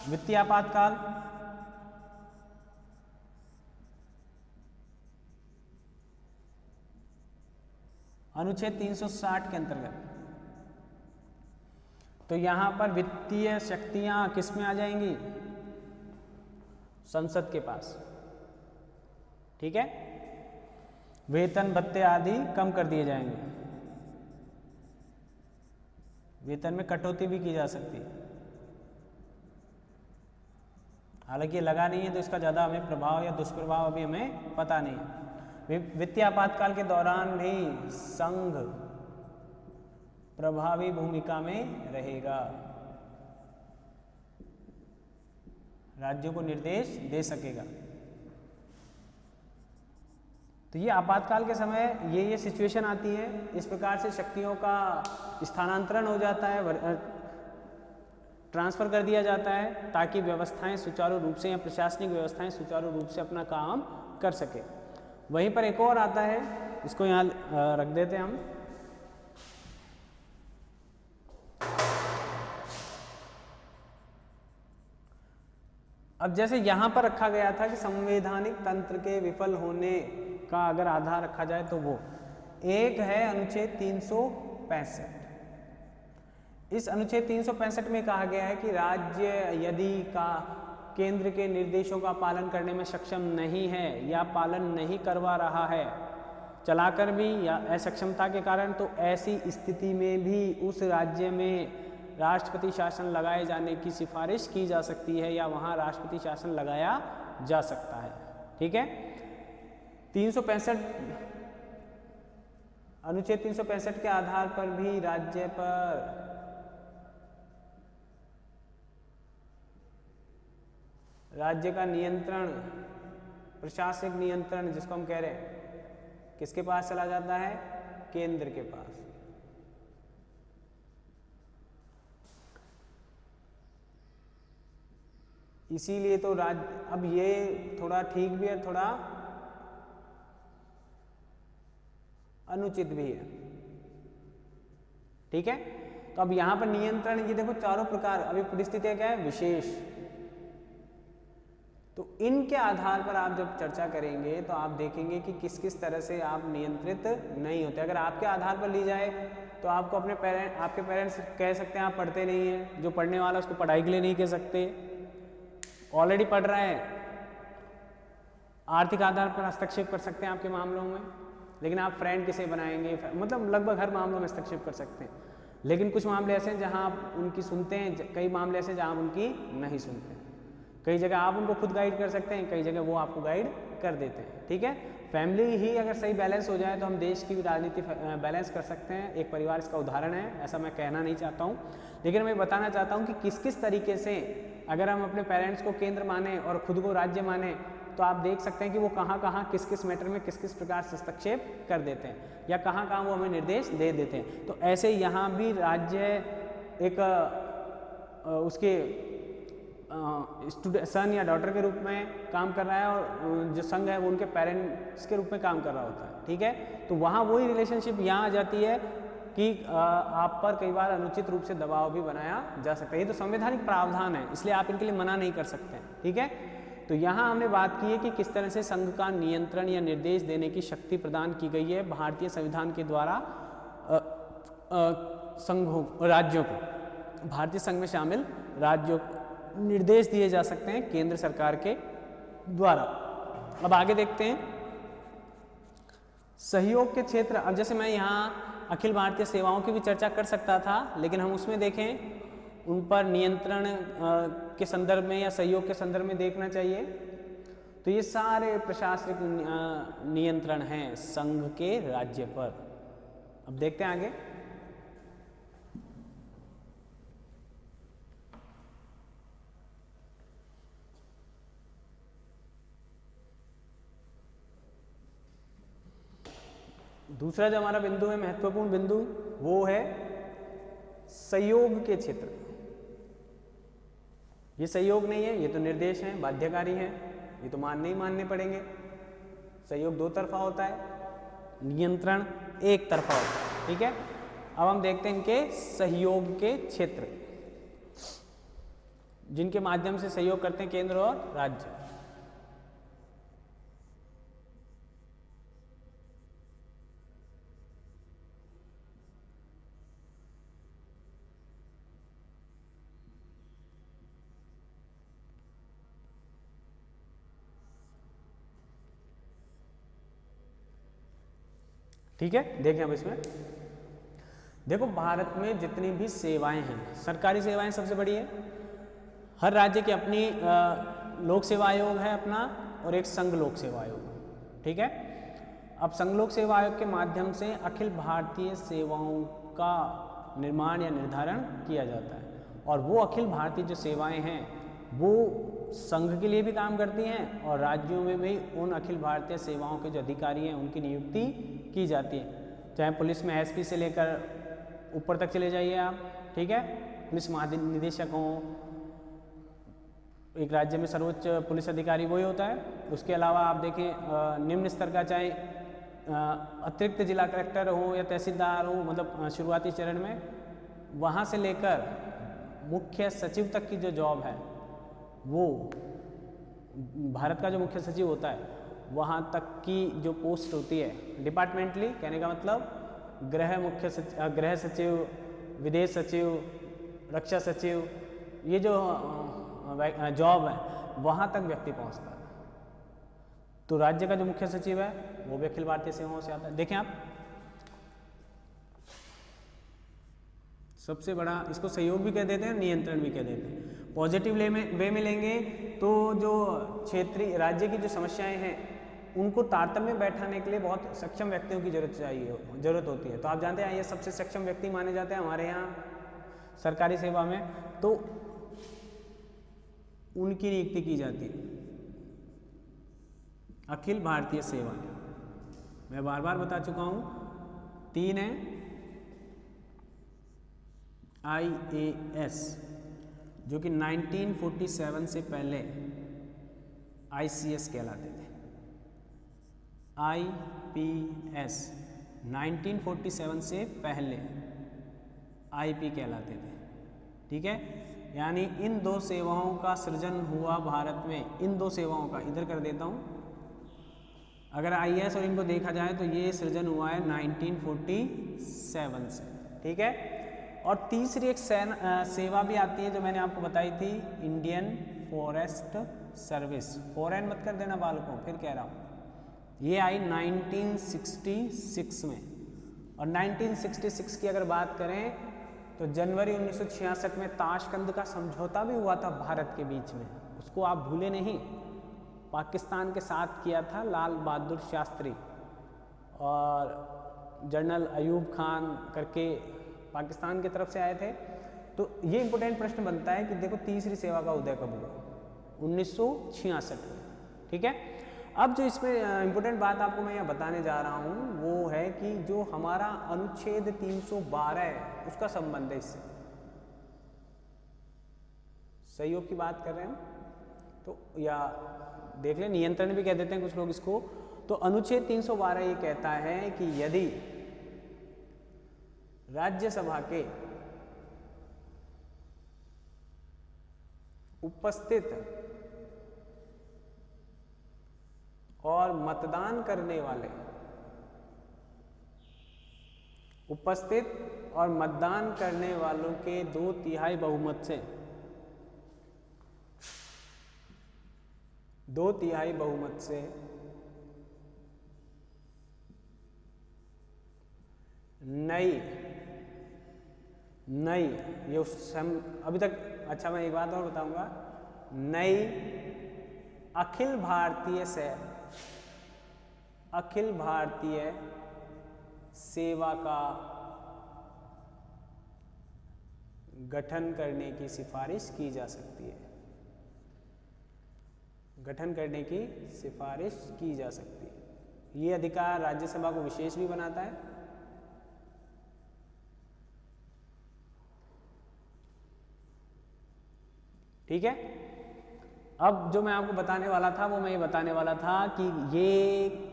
Speaker 1: वित्तीय आपातकाल। अनुच्छेद 360 के अंतर्गत, तो यहां पर वित्तीय शक्तियां किस में आ जाएंगी, संसद के पास। ठीक है, वेतन भत्ते आदि कम कर दिए जाएंगे, वेतन में कटौती भी की जा सकती है। हालांकि ये लगा नहीं है तो इसका ज़्यादा हमें प्रभाव या दुष्प्रभाव अभी हमें पता नहीं है। वित्तीय आपातकाल के दौरान भी संघ प्रभावी भूमिका में रहेगा। राज्यों को निर्देश दे सकेगा। तो ये आपातकाल के समय ये सिचुएशन आती है, इस प्रकार से शक्तियों का स्थानांतरण हो जाता है, ट्रांसफ़र कर दिया जाता है, ताकि व्यवस्थाएं सुचारू रूप से या प्रशासनिक व्यवस्थाएं सुचारू रूप से अपना काम कर सके। वहीं पर एक और आता है, इसको यहाँ रख देते हैं हम। अब जैसे यहाँ पर रखा गया था कि संवैधानिक तंत्र के विफल होने का अगर आधार रखा जाए तो वो एक है अनुच्छेद 365। इस अनुच्छेद 365 में कहा गया है कि राज्य यदि केंद्र के निर्देशों का पालन करने में सक्षम नहीं है या पालन नहीं करवा रहा है चलाकर भी या असक्षमता के कारण, तो ऐसी स्थिति में भी उस राज्य में राष्ट्रपति शासन लगाए जाने की सिफारिश की जा सकती है या वहाँ राष्ट्रपति शासन लगाया जा सकता है। ठीक है, 365 अनुच्छेद 365 के आधार पर भी राज्य पर राज्य का नियंत्रण, प्रशासनिक नियंत्रण जिसको हम कह रहे हैं, किसके पास चला जाता है? केंद्र के पास। इसीलिए तो अब ये थोड़ा ठीक भी है, थोड़ा अनुचित भी है। ठीक है, तो अब यहां पर नियंत्रण की देखो चारों प्रकार, अभी परिस्थितियां क्या है? विशेष। तो इनके आधार पर आप जब चर्चा करेंगे तो आप देखेंगे कि किस किस तरह से आप नियंत्रित नहीं होते। अगर आपके आधार पर ली जाए तो आपको आपके पेरेंट्स कह सकते हैं आप पढ़ते नहीं हैं, जो पढ़ने वाला उसको पढ़ाई के लिए नहीं कह सकते, ऑलरेडी पढ़ रहा है। आर्थिक आधार पर हस्तक्षेप कर सकते हैं आपके मामलों में, लेकिन आप फ्रेंड किसे बनाएंगे, मतलब लगभग हर मामलों में हस्तक्षेप कर सकते हैं। लेकिन कुछ मामले ऐसे हैं जहां आप उनकी सुनते हैं, कई मामले ऐसे जहां आप उनकी नहीं सुनते हैं। कई जगह आप उनको खुद गाइड कर सकते हैं, कई जगह वो आपको गाइड कर देते हैं। ठीक है, फैमिली ही अगर सही बैलेंस हो जाए तो हम देश की भी राजनीति बैलेंस कर सकते हैं। एक परिवार इसका उदाहरण है, ऐसा मैं कहना नहीं चाहता हूँ, लेकिन मैं बताना चाहता हूँ कि किस किस तरीके से अगर हम अपने पेरेंट्स को केंद्र माने और खुद को राज्य माने तो आप देख सकते हैं कि वो कहाँ कहाँ किस किस मैटर में किस किस प्रकार से हस्तक्षेप कर देते हैं या कहाँ कहाँ वो हमें निर्देश दे देते हैं। तो ऐसे यहाँ भी राज्य एक उसके सन या डॉटर के रूप में काम कर रहा है और जो संघ है वो उनके पेरेंट्स के रूप में काम कर रहा होता है। ठीक है, तो वहाँ वही रिलेशनशिप यहाँ आ जाती है कि आप पर कई बार अनुचित रूप से दबाव भी बनाया जा सकता है। ये तो संवैधानिक प्रावधान है, इसलिए आप इनके लिए मना नहीं कर सकते। ठीक है, तो यहाँ हमने बात की है कि किस तरह से संघ का नियंत्रण या निर्देश देने की शक्ति प्रदान की गई है भारतीय संविधान के द्वारा संघों, राज्यों को, भारतीय संघ में शामिल राज्यों को निर्देश दिए जा सकते हैं केंद्र सरकार के द्वारा। अब आगे देखते हैं सहयोग के क्षेत्र। अब जैसे मैं यहाँ अखिल भारतीय सेवाओं की भी चर्चा कर सकता था, लेकिन हम उसमें देखें उन पर नियंत्रण के संदर्भ में या सहयोग के संदर्भ में देखना चाहिए। तो ये सारे प्रशासनिक नियंत्रण हैं संघ के राज्य पर। अब देखते हैं आगे। दूसरा जो हमारा बिंदु है, महत्वपूर्ण बिंदु, वो है सहयोग के क्षेत्र। ये सहयोग नहीं है, ये तो निर्देश हैं, बाध्यकारी हैं, ये तो मानने ही मानने पड़ेंगे। सहयोग दो तरफा होता है, नियंत्रण एक तरफा होता है। ठीक है, अब हम देखते हैं इनके सहयोग के क्षेत्र, जिनके माध्यम से सहयोग करते हैं केंद्र और राज्य। ठीक है, देखें अब इसमें देखो, भारत में जितनी भी सेवाएं हैं, सरकारी सेवाएं सबसे बड़ी है। हर राज्य की अपनी लोक सेवा आयोग है अपना, और एक संघ लोक सेवा आयोग। ठीक है, अब संघ लोक सेवा आयोग के माध्यम से अखिल भारतीय सेवाओं का निर्माण या निर्धारण किया जाता है, और वो अखिल भारतीय जो सेवाएं हैं वो संघ के लिए भी काम करती हैं और राज्यों में भी उन अखिल भारतीय सेवाओं के जो अधिकारी हैं उनकी नियुक्ति की जाती है। चाहे पुलिस में एसपी से लेकर ऊपर तक चले जाइए आप, ठीक है, पुलिस महानिदेशक हों, एक राज्य में सर्वोच्च पुलिस अधिकारी वही होता है। उसके अलावा आप देखें निम्न स्तर का, चाहे अतिरिक्त जिला कलेक्टर हो या तहसीलदार हो, मतलब शुरुआती चरण में, वहाँ से लेकर मुख्य सचिव तक की जो जॉब है वो भारत का जो मुख्य सचिव होता है वहाँ तक की जो पोस्ट होती है डिपार्टमेंटली, कहने का मतलब गृह सचिव, विदेश सचिव, रक्षा सचिव, ये जो जॉब है वहाँ तक व्यक्ति पहुँचता है। तो राज्य का जो मुख्य सचिव है वो भी अखिल भारतीय सेवाओं से आता है। देखें आप, सबसे बड़ा इसको सहयोग भी कह देते हैं, नियंत्रण भी कह देते हैं। पॉजिटिव वे में लेंगे तो जो क्षेत्रीय राज्य की जो समस्याएं हैं उनको तारतम्य में बैठाने के लिए बहुत सक्षम व्यक्तियों की जरूरत होती है। तो आप जानते हैं ये सबसे सक्षम व्यक्ति माने जाते हैं हमारे यहाँ सरकारी सेवा में, तो उनकी नियुक्ति की जाती है अखिल भारतीय सेवा। मैं बार बार बता चुका हूँ, 3 है IAS जो कि 1947 से पहले ICS कहलाते थे, IPS 1947 से पहले IP कहलाते थे, ठीक है। यानी इन 2 सेवाओं का सृजन हुआ भारत में, इन 2 सेवाओं का, इधर कर देता हूँ, अगर IAS और इनको देखा जाए तो ये सृजन हुआ है 1947 से, ठीक है। और तीसरी एक सेवा भी आती है जो मैंने आपको बताई थी, इंडियन फॉरेस्ट सर्विस। फॉरेन मत कर देना बालकों, फिर कह रहा हूँ, ये आई 1966 में। और 1966 की अगर बात करें तो जनवरी 1966 में ताशकंद का समझौता भी हुआ था भारत के बीच में, उसको आप भूले नहीं। पाकिस्तान के साथ किया था लाल बहादुर शास्त्री और जनरल अयूब खान करके पाकिस्तान की तरफ से आए थे। तो ये इंपॉर्टेंट प्रश्न बनता है कि देखो तीसरी सेवा का उदय कब हुआ, 1966 में, ठीक है। अब जो इसमें इंपॉर्टेंट बात आपको मैं यहाँ बताने जा रहा हूँ वो है कि जो हमारा अनुच्छेद 312 है उसका संबंध है इससे। सहयोग की बात कर रहे हैं हम तो, या देख लें नियंत्रण भी कह देते हैं कुछ लोग इसको। तो अनुच्छेद 312 ये कहता है कि यदि राज्यसभा के उपस्थित और मतदान करने वाले, उपस्थित और मतदान करने वालों के 2/3 बहुमत से, 2/3 बहुमत से नई ये उस अभी तक, अच्छा मैं एक बात और बताऊंगा, नई अखिल भारतीय सेवा का गठन करने की सिफारिश की जा सकती है, गठन करने की सिफारिश की जा सकती है। ये अधिकार राज्यसभा को विशेष भी बनाता है। ठीक है। अब जो मैं आपको बताने वाला था वो मैं ये बताने वाला था कि ये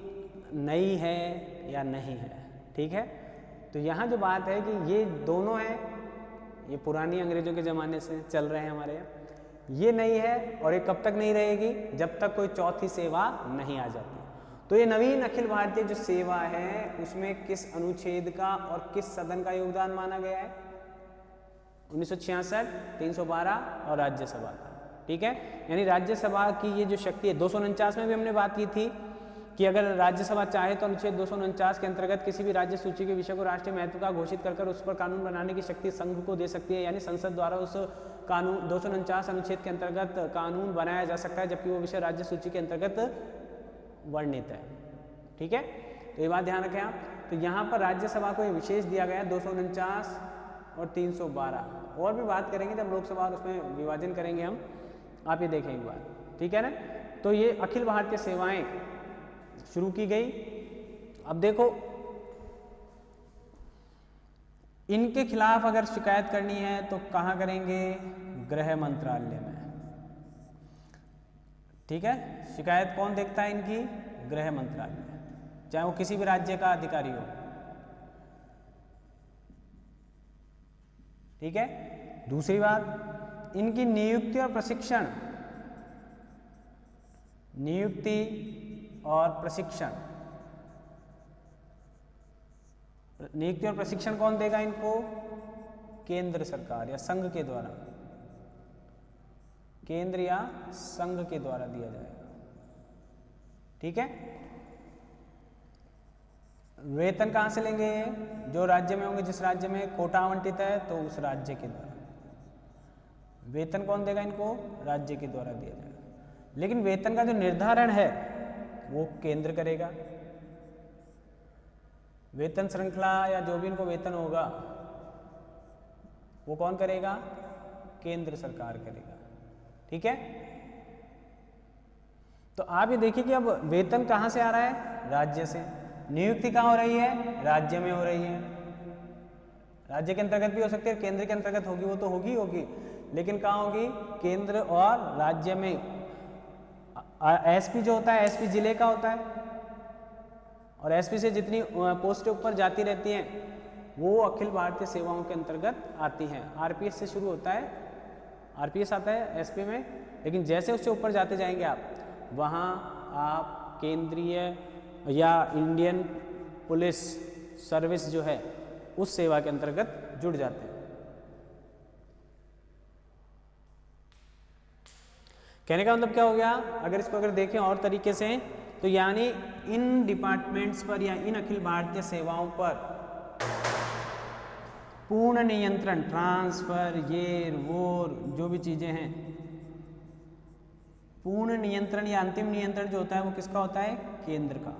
Speaker 1: नई है या नहीं है, ठीक है। तो यहाँ जो बात है कि ये दोनों है, ये पुरानी अंग्रेजों के ज़माने से चल रहे हैं हमारे यहाँ, ये नई है और ये कब तक नहीं रहेगी, जब तक कोई चौथी सेवा नहीं आ जाती। तो ये नवीन अखिल भारतीय जो सेवा है उसमें किस अनुच्छेद का और किस सदन का योगदान माना गया है, 1966, 312 और राज्यसभा का, ठीक है। यानी राज्यसभा की ये जो शक्ति है, 249 में भी हमने बात की थी कि अगर राज्यसभा चाहे तो अनुच्छेद 249 के अंतर्गत किसी भी राज्य सूची के विषय को राष्ट्रीय महत्व का घोषित कर उस पर कानून बनाने की शक्ति संघ को दे सकती है। यानी संसद द्वारा उस कानून 249 अनुच्छेद के अंतर्गत कानून बनाया जा सकता है, जबकि वो विषय राज्य सूची के अंतर्गत वर्णित है, ठीक है। तो ये बात ध्यान रखें आप। तो यहाँ पर राज्यसभा को ये विशेष दिया गया 249 और 312। और भी बात करेंगे जब लोकसभा और उसमें विभाजन करेंगे हम, आप ये देखें एक बार, ठीक है ना। तो ये अखिल भारतीय सेवाएं शुरू की गई। अब देखो, इनके खिलाफ अगर शिकायत करनी है तो कहाँ करेंगे? गृह मंत्रालय में, ठीक है। शिकायत कौन देखता है इनकी? गृह मंत्रालय, चाहे वो किसी भी राज्य का अधिकारी हो, ठीक है। दूसरी बात, इनकी नियुक्ति और प्रशिक्षण, नियुक्ति और प्रशिक्षण, नियुक्ति और प्रशिक्षण कौन देगा इनको? केंद्र सरकार या संघ के द्वारा, केंद्र या संघ के द्वारा दिया जाएगा, ठीक है। वेतन कहाँ से लेंगे? जो राज्य में होंगे, जिस राज्य में कोटा आवंटित है तो उस राज्य के द्वारा। वेतन कौन देगा इनको? राज्य के द्वारा दिया जाएगा। लेकिन वेतन का जो निर्धारण है वो केंद्र करेगा। वेतन श्रृंखला या जो भी इनको वेतन होगा वो कौन करेगा? केंद्र सरकार करेगा, ठीक है। तो आप ये देखिए कि अब वेतन कहाँ से आ रहा है? राज्य से। नियुक्ति कहाँ हो रही है? राज्य में हो रही है। राज्य के अंतर्गत भी हो सकती है, केंद्र के अंतर्गत होगी, वो तो होगी, लेकिन कहाँ होगी? केंद्र और राज्य में। एसपी जो होता है, एसपी जिले का होता है, और एसपी से जितनी पोस्टें ऊपर जाती रहती हैं वो अखिल भारतीय सेवाओं के अंतर्गत आती हैं। आरपीएस से शुरू होता है, आरपीएस आता है एसपी में, लेकिन जैसे उससे ऊपर जाते जाएंगे आप, वहाँ आप केंद्रीय या इंडियन पुलिस सर्विस जो है उस सेवा के अंतर्गत जुड़ जाते हैं। कहने का मतलब क्या हो गया? अगर इसको अगर देखें और तरीके से, तो यानी इन डिपार्टमेंट्स पर या इन अखिल भारतीय सेवाओं पर पूर्ण नियंत्रण, ट्रांसफर, ये वो जो भी चीजें हैं, पूर्ण नियंत्रण या अंतिम नियंत्रण जो होता है वो किसका होता है? केंद्र का,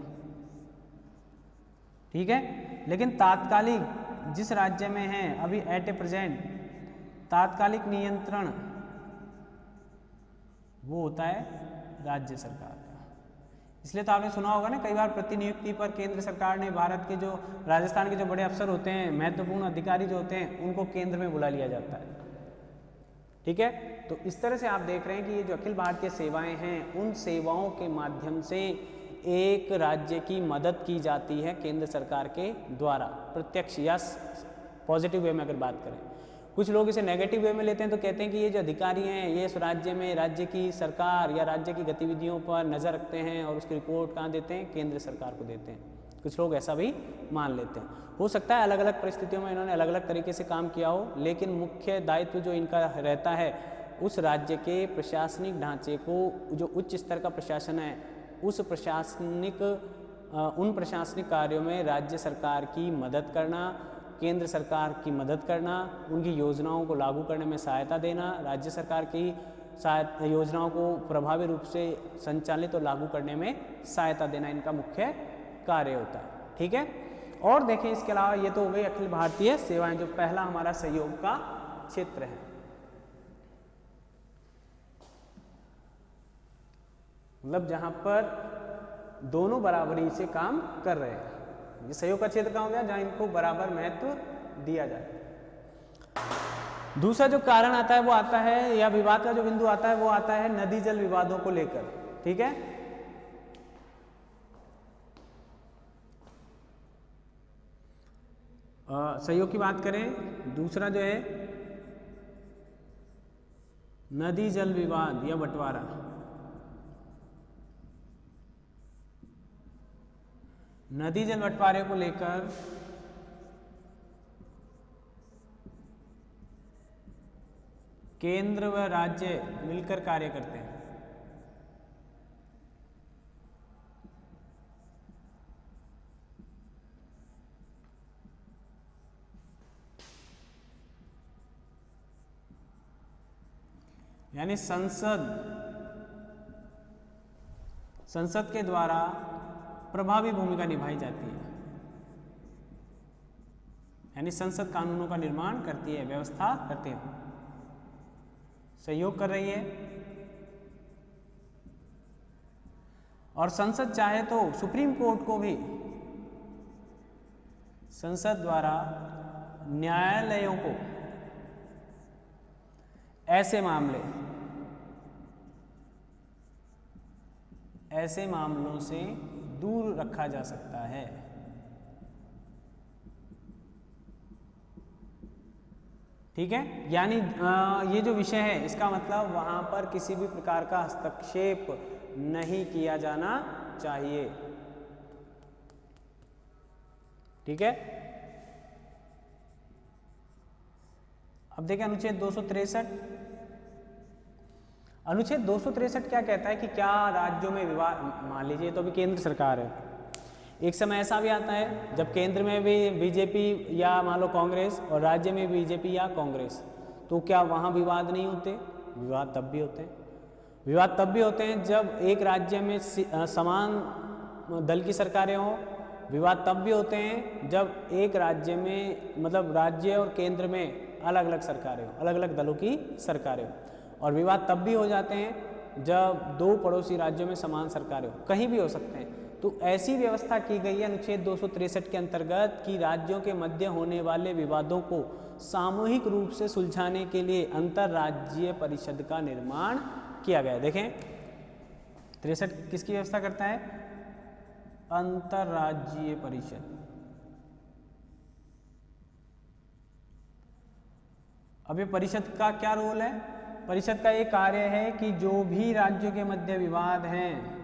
Speaker 1: ठीक है। लेकिन तात्कालिक जिस राज्य में है अभी एट ए प्रेजेंट, तात्कालिक नियंत्रण वो होता है राज्य सरकार का। इसलिए तो आपने सुना होगा ना कई बार, प्रतिनियुक्ति पर केंद्र सरकार ने भारत के जो राजस्थान के जो बड़े अफसर होते हैं, महत्वपूर्ण अधिकारी जो होते हैं, उनको केंद्र में बुला लिया जाता है, ठीक है। तो इस तरह से आप देख रहे हैं कि ये जो अखिल भारतीय सेवाएं हैं, उन सेवाओं के माध्यम से एक राज्य की मदद की जाती है केंद्र सरकार के द्वारा, प्रत्यक्ष या पॉजिटिव वे में अगर बात करें। कुछ लोग इसे नेगेटिव वे में लेते हैं, तो कहते हैं कि ये जो अधिकारी हैं ये इस राज्य में राज्य की सरकार या राज्य की गतिविधियों पर नज़र रखते हैं और उसकी रिपोर्ट कहाँ देते हैं? केंद्र सरकार को देते हैं। कुछ लोग ऐसा भी मान लेते हैं। हो सकता है अलग अलग परिस्थितियों में इन्होंने अलग अलग तरीके से काम किया हो, लेकिन मुख्य दायित्व जो इनका रहता है उस राज्य के प्रशासनिक ढांचे को, जो उच्च स्तर का प्रशासन है, उस उन प्रशासनिक कार्यों में राज्य सरकार की मदद करना, केंद्र सरकार की मदद करना, उनकी योजनाओं को लागू करने में सहायता देना, राज्य सरकार की योजनाओं को प्रभावी रूप से संचालित और लागू करने में सहायता देना इनका मुख्य कार्य होता है, ठीक है। और देखें इसके अलावा ये तो हो गई अखिल भारतीय सेवाएं, जो पहला हमारा सहयोग का क्षेत्र है। मतलब जहां पर दोनों बराबरी से काम कर रहे हैं, ये सहयोग का क्षेत्र कहाँ हो गया? जहां इनको बराबर महत्व दिया जाए। दूसरा जो कारण आता है वो आता है, या विवाद का जो बिंदु आता है वो आता है नदी जल विवादों को लेकर, ठीक है। सहयोग की बात करें, दूसरा जो है नदी जल विवाद या बंटवारा। नदी जल बंटवारे को लेकर केंद्र व राज्य मिलकर कार्य करते हैं। यानी संसद के द्वारा प्रभावी भूमिका निभाई जाती है, यानी संसद कानूनों का निर्माण करती है, व्यवस्था करती है, सहयोग कर रही है और संसद चाहे तो सुप्रीम कोर्ट को भी संसद द्वारा न्यायालयों को ऐसे मामलों से दूर रखा जा सकता है। ठीक है, यानी ये जो विषय है इसका मतलब वहां पर किसी भी प्रकार का हस्तक्षेप नहीं किया जाना चाहिए। ठीक है, अब देखें अनुच्छेद 263। अनुच्छेद 263 क्या कहता है कि क्या राज्यों में विवाद, मान लीजिए तो अभी केंद्र सरकार है, एक समय ऐसा भी आता है जब केंद्र में भी बीजेपी या मान लो कांग्रेस और राज्य में बीजेपी या कांग्रेस, तो क्या वहाँ विवाद नहीं होते? विवाद तब भी होते हैं। विवाद तब भी होते हैं जब एक राज्य में समान दल की सरकारें हों। विवाद तब भी होते हैं जब एक राज्य में, मतलब राज्य और केंद्र में अलग अलग सरकारें हों, अलग अलग दलों की सरकारें हों। और विवाद तब भी हो जाते हैं जब दो पड़ोसी राज्यों में समान सरकारें हों, कहीं भी हो सकते हैं। तो ऐसी व्यवस्था की गई है अनुच्छेद 263 के अंतर्गत कि राज्यों के मध्य होने वाले विवादों को सामूहिक रूप से सुलझाने के लिए अंतर्राज्यीय परिषद का निर्माण किया गया। देखें 63 किसकी व्यवस्था करता है? अंतर्राज्यीय परिषद। अब ये परिषद का क्या रोल है? परिषद का एक कार्य है कि जो भी राज्यों के मध्य विवाद हैं,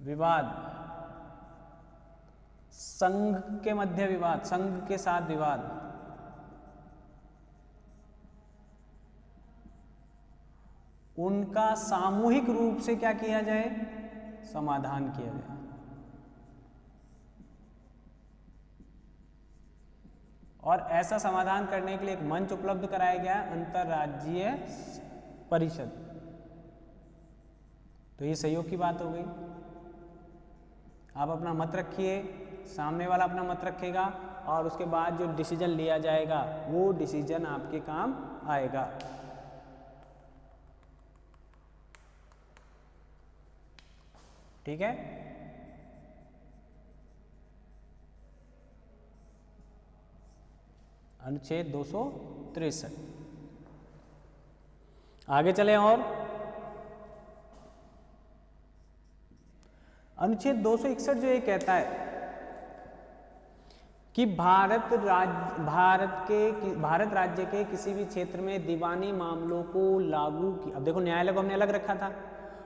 Speaker 1: विवाद संघ के मध्य विवाद, संघ के साथ विवाद, उनका सामूहिक रूप से क्या किया जाए? समाधान किया जाए। और ऐसा समाधान करने के लिए एक मंच उपलब्ध कराया गया, अंतर्राज्यीय परिषद। तो ये सहयोग की बात हो गई। आप अपना मत रखिए, सामने वाला अपना मत रखेगा, और उसके बाद जो डिसीजन लिया जाएगा वो डिसीजन आपके काम आएगा। ठीक है, अनुच्छेद 263। आगे चलें और अनुच्छेद 261 जो ये कहता है कि भारत राज्य के किसी भी क्षेत्र में दीवानी मामलों को लागू की, अब देखो न्यायालय को हमने अलग रखा था,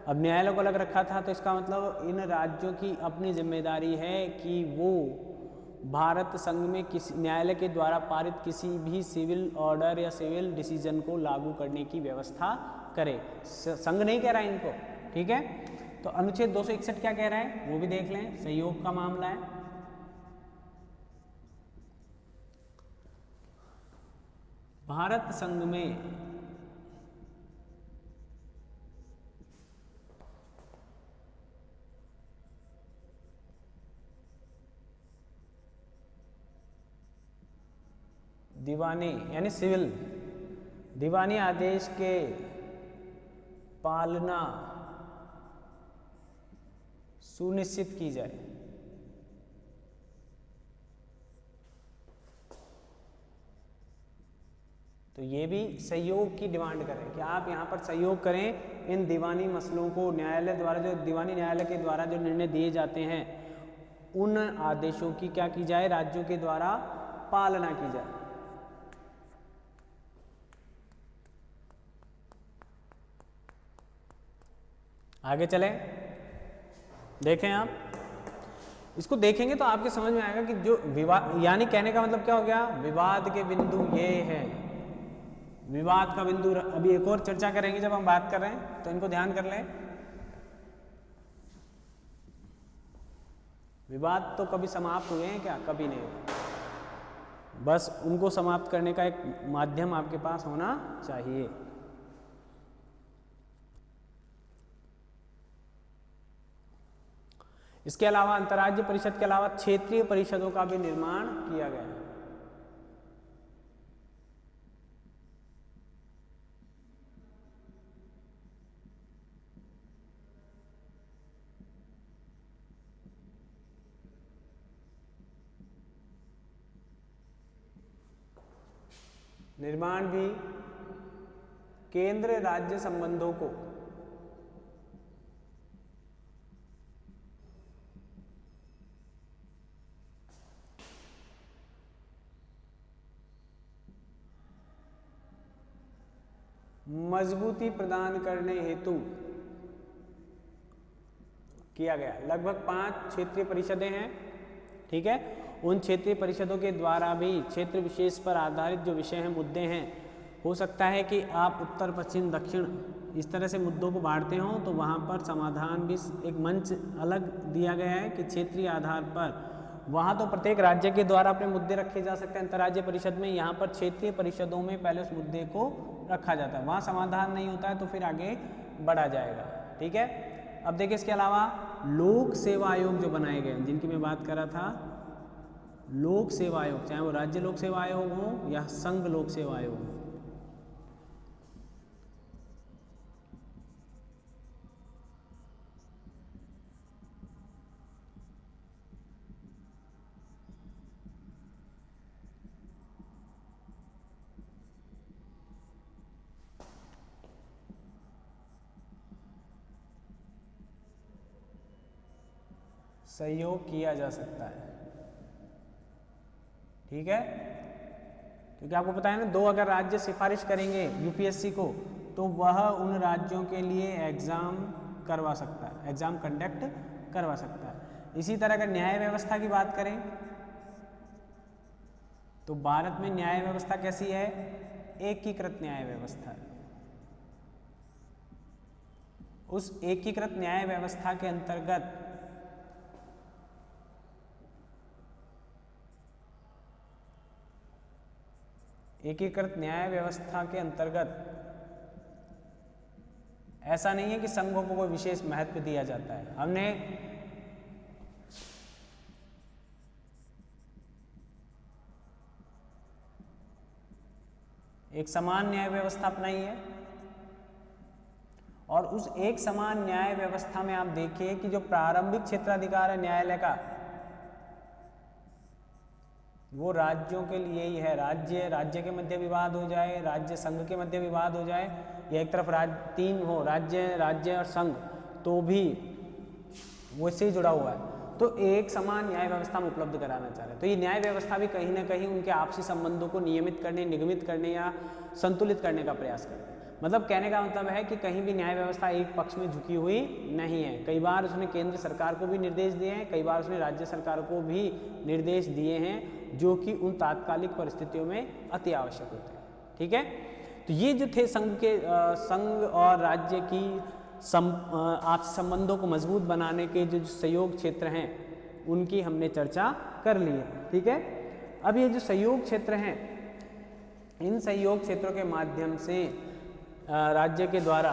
Speaker 1: अब न्यायालय को अलग रखा था तो इसका मतलब इन राज्यों की अपनी जिम्मेदारी है कि वो भारत संघ में किसी न्यायालय के द्वारा पारित किसी भी सिविल ऑर्डर या सिविल डिसीजन को लागू करने की व्यवस्था करे। संघ नहीं कह रहा है इनको। ठीक है, तो अनुच्छेद 261 क्या कह रहा है वो भी देख लें। सहयोग का मामला है। भारत संघ में दीवानी यानी सिविल दीवानी आदेश के पालना सुनिश्चित की जाए। तो ये भी सहयोग की डिमांड करें कि आप यहाँ पर सहयोग करें इन दीवानी मसलों को न्यायालय द्वारा, जो दीवानी न्यायालय के द्वारा जो निर्णय दिए जाते हैं उन आदेशों की क्या की जाए, राज्यों के द्वारा पालना की जाए। आगे चलें, देखें आप इसको देखेंगे तो आपके समझ में आएगा कि जो विवाद, यानी कहने का मतलब क्या हो गया, विवाद के बिंदु ये है। विवाद का बिंदु अभी एक और चर्चा करेंगे जब हम बात कर रहे हैं, तो इनको ध्यान कर लें। विवाद तो कभी समाप्त हुए हैं क्या? कभी नहीं हुए। बस उनको समाप्त करने का एक माध्यम आपके पास होना चाहिए। इसके अलावा अंतर्राज्यीय परिषद के अलावा क्षेत्रीय परिषदों का भी निर्माण किया गया है। निर्माण भी केंद्र राज्य संबंधों को मजबूती प्रदान करने हेतु किया गया। लगभग 5 क्षेत्रीय परिषदें हैं, ठीक है। उन क्षेत्रीय परिषदों के द्वारा भी क्षेत्र विशेष पर आधारित जो विषय हैं, मुद्दे हैं, हो सकता है कि आप उत्तर पश्चिम दक्षिण इस तरह से मुद्दों को बांटते हो, तो वहाँ पर समाधान भी एक मंच अलग दिया गया है कि क्षेत्रीय आधार पर वहाँ तो प्रत्येक राज्य के द्वारा अपने मुद्दे रखे जा सकते हैं अंतर्राज्यीय परिषद में, यहाँ पर क्षेत्रीय परिषदों में पहले उस मुद्दे को रखा जाता है। वहाँ समाधान नहीं होता है तो फिर आगे बढ़ा जाएगा, ठीक है। अब देखिए इसके अलावा लोक सेवा आयोग जो बनाए गए, जिनकी मैं बात कर रहा था, लोक सेवा आयोग, चाहे वो राज्य लोक सेवा आयोग हो या संघ लोक सेवा आयोग हो, सहयोग किया जा सकता है, ठीक है। क्योंकि आपको पता है ना, 2 अगर राज्य सिफारिश करेंगे यूपीएससी को, तो वह उन राज्यों के लिए एग्जाम करवा सकता है, एग्जाम कंडक्ट करवा सकता है। इसी तरह अगर न्याय व्यवस्था की बात करें तो भारत में न्याय व्यवस्था कैसी है? एकीकृत न्याय व्यवस्था है। उस एकीकृत न्याय व्यवस्था के अंतर्गत ऐसा नहीं है कि संघों को कोई विशेष महत्व दिया जाता है। हमने एक समान न्याय व्यवस्था अपनाई है, और उस एक समान न्याय व्यवस्था में आप देखिए कि जो प्रारंभिक क्षेत्राधिकार है न्यायालय का, वो राज्यों के लिए ही है। राज्य के मध्य विवाद हो जाए, राज्य संघ के मध्य विवाद हो जाए, या एक तरफ 3 हो, राज्य और संघ, तो भी वो इससे ही जुड़ा हुआ है। तो एक समान न्याय व्यवस्था हम उपलब्ध कराना चाह रहे हैं। तो ये न्याय व्यवस्था भी कहीं ना कहीं उनके आपसी संबंधों को नियमित करने, निगमित करने या संतुलित करने का प्रयास करते हैं। मतलब कहने का मतलब है कि कहीं भी न्याय व्यवस्था एक पक्ष में झुकी हुई नहीं है। कई बार उसने केंद्र सरकार को भी निर्देश दिए हैं, कई बार उसने राज्य सरकार को भी निर्देश दिए हैं, जो कि उन तात्कालिक परिस्थितियों में अति आवश्यक होते हैं, ठीक है। तो ये जो थे संघ और राज्य की आपसी संबंधों को मजबूत बनाने के जो सहयोग क्षेत्र हैं, उनकी हमने चर्चा कर ली है, ठीक है। अब ये जो सहयोग क्षेत्र हैं, इन सहयोग क्षेत्रों के माध्यम से राज्य के द्वारा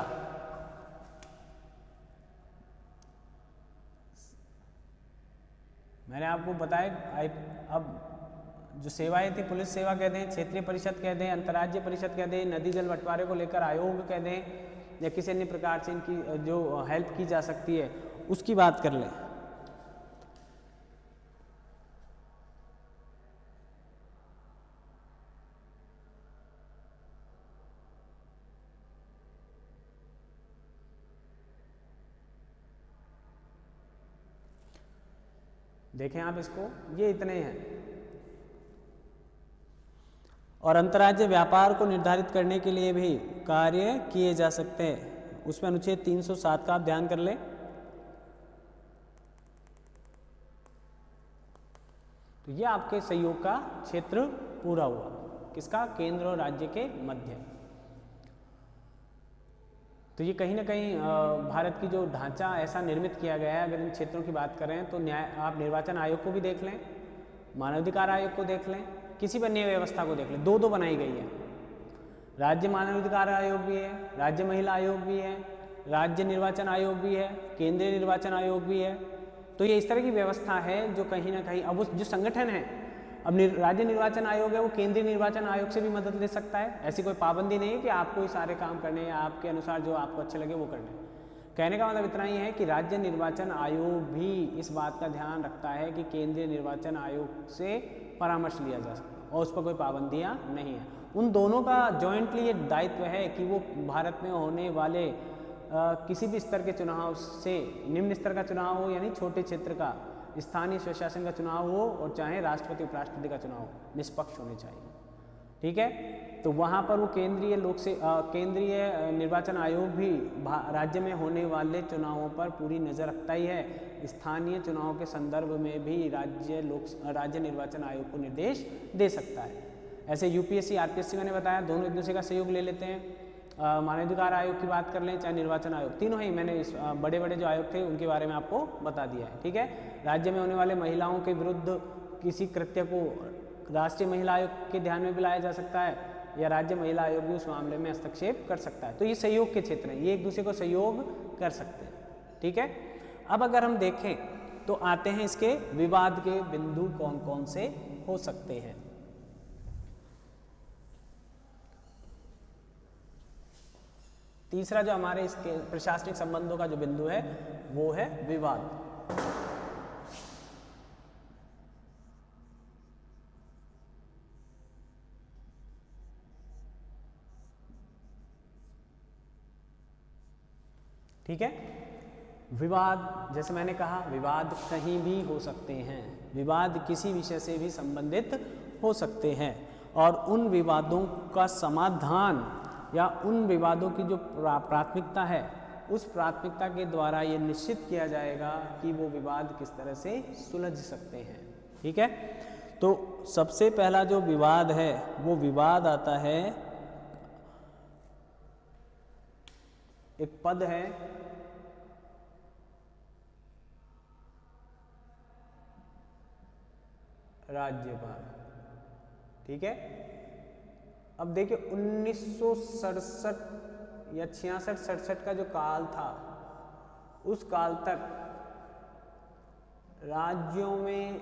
Speaker 1: मैंने आपको बताया, अब जो सेवाएं थी, पुलिस सेवा कह दें, क्षेत्रीय परिषद कह दें, अंतर्राज्यीय परिषद कह दें, नदी जल बंटवारे को लेकर आयोग कह दें, या किसी अन्य प्रकार से इनकी जो हेल्प की जा सकती है उसकी बात कर लें। देखें आप इसको, ये इतने हैं। और अंतर्राज्यीय व्यापार को निर्धारित करने के लिए भी कार्य किए जा सकते हैं। उसमें अनुच्छेद 307 का आप ध्यान कर लें। तो ये आपके सहयोग का क्षेत्र पूरा हुआ, किसका? केंद्र और राज्य के मध्य। तो ये कहीं ना कहीं भारत की जो ढांचा ऐसा निर्मित किया गया है, अगर इन क्षेत्रों की बात करें तो आप निर्वाचन आयोग को भी देख लें, मानवाधिकार आयोग को देख लें, किसी पर न्याय व्यवस्था को देख लें, 2 बनाई गई है। राज्य मानवाधिकार आयोग भी है, राज्य महिला आयोग भी है, राज्य निर्वाचन आयोग भी है, केंद्रीय निर्वाचन आयोग भी है। तो ये इस तरह की व्यवस्था है जो कहीं ना कहीं, अब उस जो संगठन है, अब राज्य निर्वाचन आयोग है, वो केंद्रीय निर्वाचन आयोग से भी मदद ले सकता है। ऐसी कोई पाबंदी नहीं है कि आपको ये सारे काम करने या आपके अनुसार जो आपको अच्छे लगे वो करने। कहने का मतलब इतना ही है कि राज्य निर्वाचन आयोग भी इस बात का ध्यान रखता है कि केंद्रीय निर्वाचन आयोग से परामर्श लिया जा सकता है, और उस पर कोई पाबंदियां नहीं है। उन दोनों का जॉइंटली ये दायित्व है कि वो भारत में होने वाले किसी भी स्तर के चुनाव से, निम्न स्तर का चुनाव हो यानी छोटे क्षेत्र का, स्थानीय स्वशासन का चुनाव हो और चाहे राष्ट्रपति उपराष्ट्रपति का चुनाव हो, निष्पक्ष होने चाहिए। ठीक है, तो वहाँ पर वो केंद्रीय निर्वाचन आयोग भी राज्य में होने वाले चुनावों पर पूरी नज़र रखता ही है। स्थानीय चुनावों के संदर्भ में भी राज्य निर्वाचन आयोग को निर्देश दे सकता है। ऐसे यूपीएससी आरपीएससी मैंने बताया, दोनों एक दूसरे का सहयोग ले लेते हैं। मानवाधिकार आयोग की बात कर लें चाहे निर्वाचन आयोग, तीनों ही मैंने इस बड़े बड़े जो आयोग थे उनके बारे में आपको बता दिया है। ठीक है, राज्य में होने वाले महिलाओं के विरुद्ध किसी कृत्य को राष्ट्रीय महिला आयोग के ध्यान में भी लाया जा सकता है या राज्य महिला आयोग भी उस मामले में हस्तक्षेप कर सकता है। तो ये सहयोग के क्षेत्र हैं, ये एक दूसरे को सहयोग कर सकते हैं। ठीक है, अब अगर हम देखें तो आते हैं इसके विवाद के बिंदु कौन कौन से हो सकते हैं। तीसरा जो हमारे इसके प्रशासनिक संबंधों का जो बिंदु है वो है विवाद। ठीक है, विवाद जैसे मैंने कहा, विवाद कहीं भी हो सकते हैं, विवाद किसी विषय से भी संबंधित हो सकते हैं और उन विवादों का समाधान या उन विवादों की जो प्राथमिकता है उस प्राथमिकता के द्वारा ये निश्चित किया जाएगा कि वो विवाद किस तरह से सुलझ सकते हैं। ठीक है, तो सबसे पहला जो विवाद है वो विवाद आता है, एक पद है राज्यपाल। ठीक है, अब देखिए 1967 या 66-67 का जो काल था, उस काल तक राज्यों में,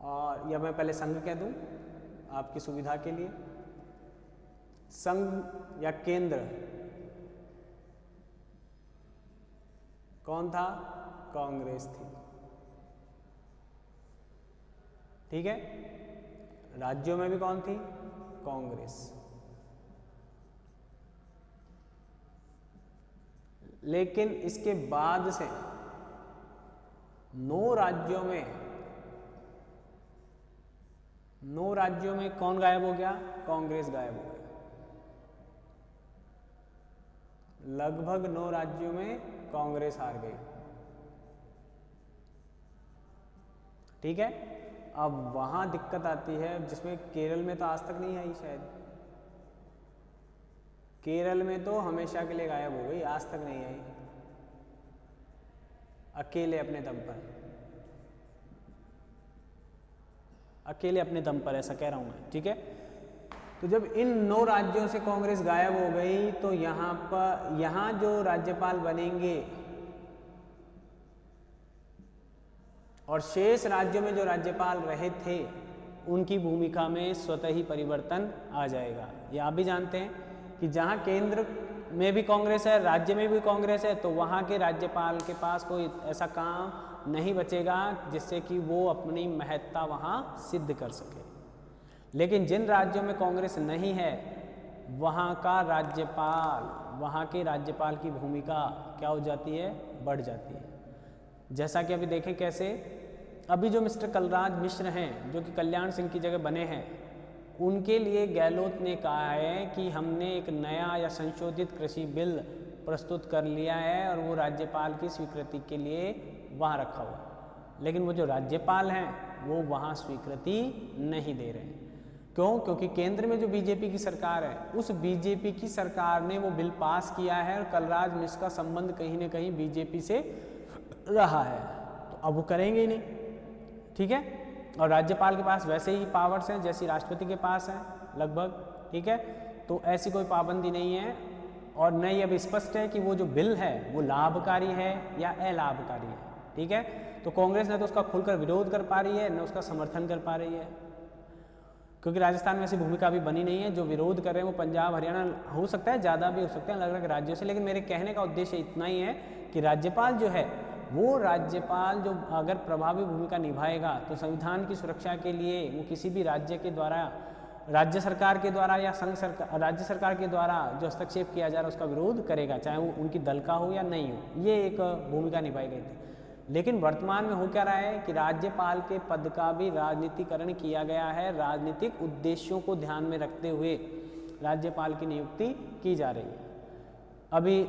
Speaker 1: और या मैं पहले संघ कह दूं आपकी सुविधा के लिए, संघ या केंद्र कौन था? कांग्रेस थी। ठीक है, राज्यों में भी कौन थी? कांग्रेस। लेकिन इसके बाद से 9 राज्यों में कौन गायब हो गया? कांग्रेस गायब हो गया। लगभग 9 राज्यों में कांग्रेस हार गई। ठीक है, अब वहां दिक्कत आती है जिसमें केरल में तो आज तक नहीं आई, शायद केरल में तो हमेशा के लिए गायब हो गई, आज तक नहीं आई, अकेले अपने दम पर, अकेले अपने दम पर, ऐसा कह रहा हूं मैं। ठीक है, तो जब इन 9 राज्यों से कांग्रेस गायब हो गई तो यहां जो राज्यपाल बनेंगे और शेष राज्यों में जो राज्यपाल रहे थे उनकी भूमिका में स्वतः ही परिवर्तन आ जाएगा। ये आप भी जानते हैं कि जहां केंद्र में भी कांग्रेस है, राज्य में भी कांग्रेस है, तो वहां के राज्यपाल के पास कोई ऐसा काम नहीं बचेगा जिससे कि वो अपनी महत्ता वहां सिद्ध कर सके। लेकिन जिन राज्यों में कांग्रेस नहीं है वहां के राज्यपाल की भूमिका क्या हो जाती है? बढ़ जाती है। जैसा कि अभी देखें कैसे, अभी जो मिस्टर कलराज मिश्र हैं जो कि कल्याण सिंह की जगह बने हैं, उनके लिए गहलोत ने कहा है कि हमने एक नया या संशोधित कृषि बिल प्रस्तुत कर लिया है और वो राज्यपाल की स्वीकृति के लिए वहाँ रखा हुआ, लेकिन वो जो राज्यपाल हैं वो वहाँ स्वीकृति नहीं दे रहे हैं। क्यों? क्योंकि केंद्र में जो बीजेपी की सरकार है उस बीजेपी की सरकार ने वो बिल पास किया है और कलराज मिश्र का संबंध कहीं ना कहीं बीजेपी से रहा है, तो अब वो करेंगे ही नहीं। ठीक है, और राज्यपाल के पास वैसे ही पावर्स हैं जैसी राष्ट्रपति के पास हैं लगभग। ठीक है, तो ऐसी कोई पाबंदी नहीं है और न ही अब स्पष्ट है कि वो जो बिल है वो लाभकारी है या अलाभकारी है। ठीक है, तो कांग्रेस न तो उसका खुलकर विरोध कर पा रही है न उसका समर्थन कर पा रही है, क्योंकि राजस्थान में ऐसी भूमिका अभी बनी नहीं है। जो विरोध कर रहे हैं वो पंजाब, हरियाणा, हो सकता है ज़्यादा भी हो सकते हैं अलग अलग राज्यों से, लेकिन मेरे कहने का उद्देश्य इतना ही है कि राज्यपाल जो है वो राज्यपाल जो अगर प्रभावी भूमिका निभाएगा तो संविधान की सुरक्षा के लिए वो किसी भी राज्य के द्वारा राज्य सरकार के द्वारा या संघ सरकार, राज्य सरकार के द्वारा जो हस्तक्षेप किया जा रहा है उसका विरोध करेगा, चाहे वो उनकी दल का हो या नहीं हो। ये एक भूमिका निभाई गई थी। लेकिन वर्तमान में हो क्या रहा है कि राज्यपाल के पद का भी राजनीतिकरण किया गया है। राजनीतिक उद्देश्यों को ध्यान में रखते हुए राज्यपाल की नियुक्ति की जा रही है। अभी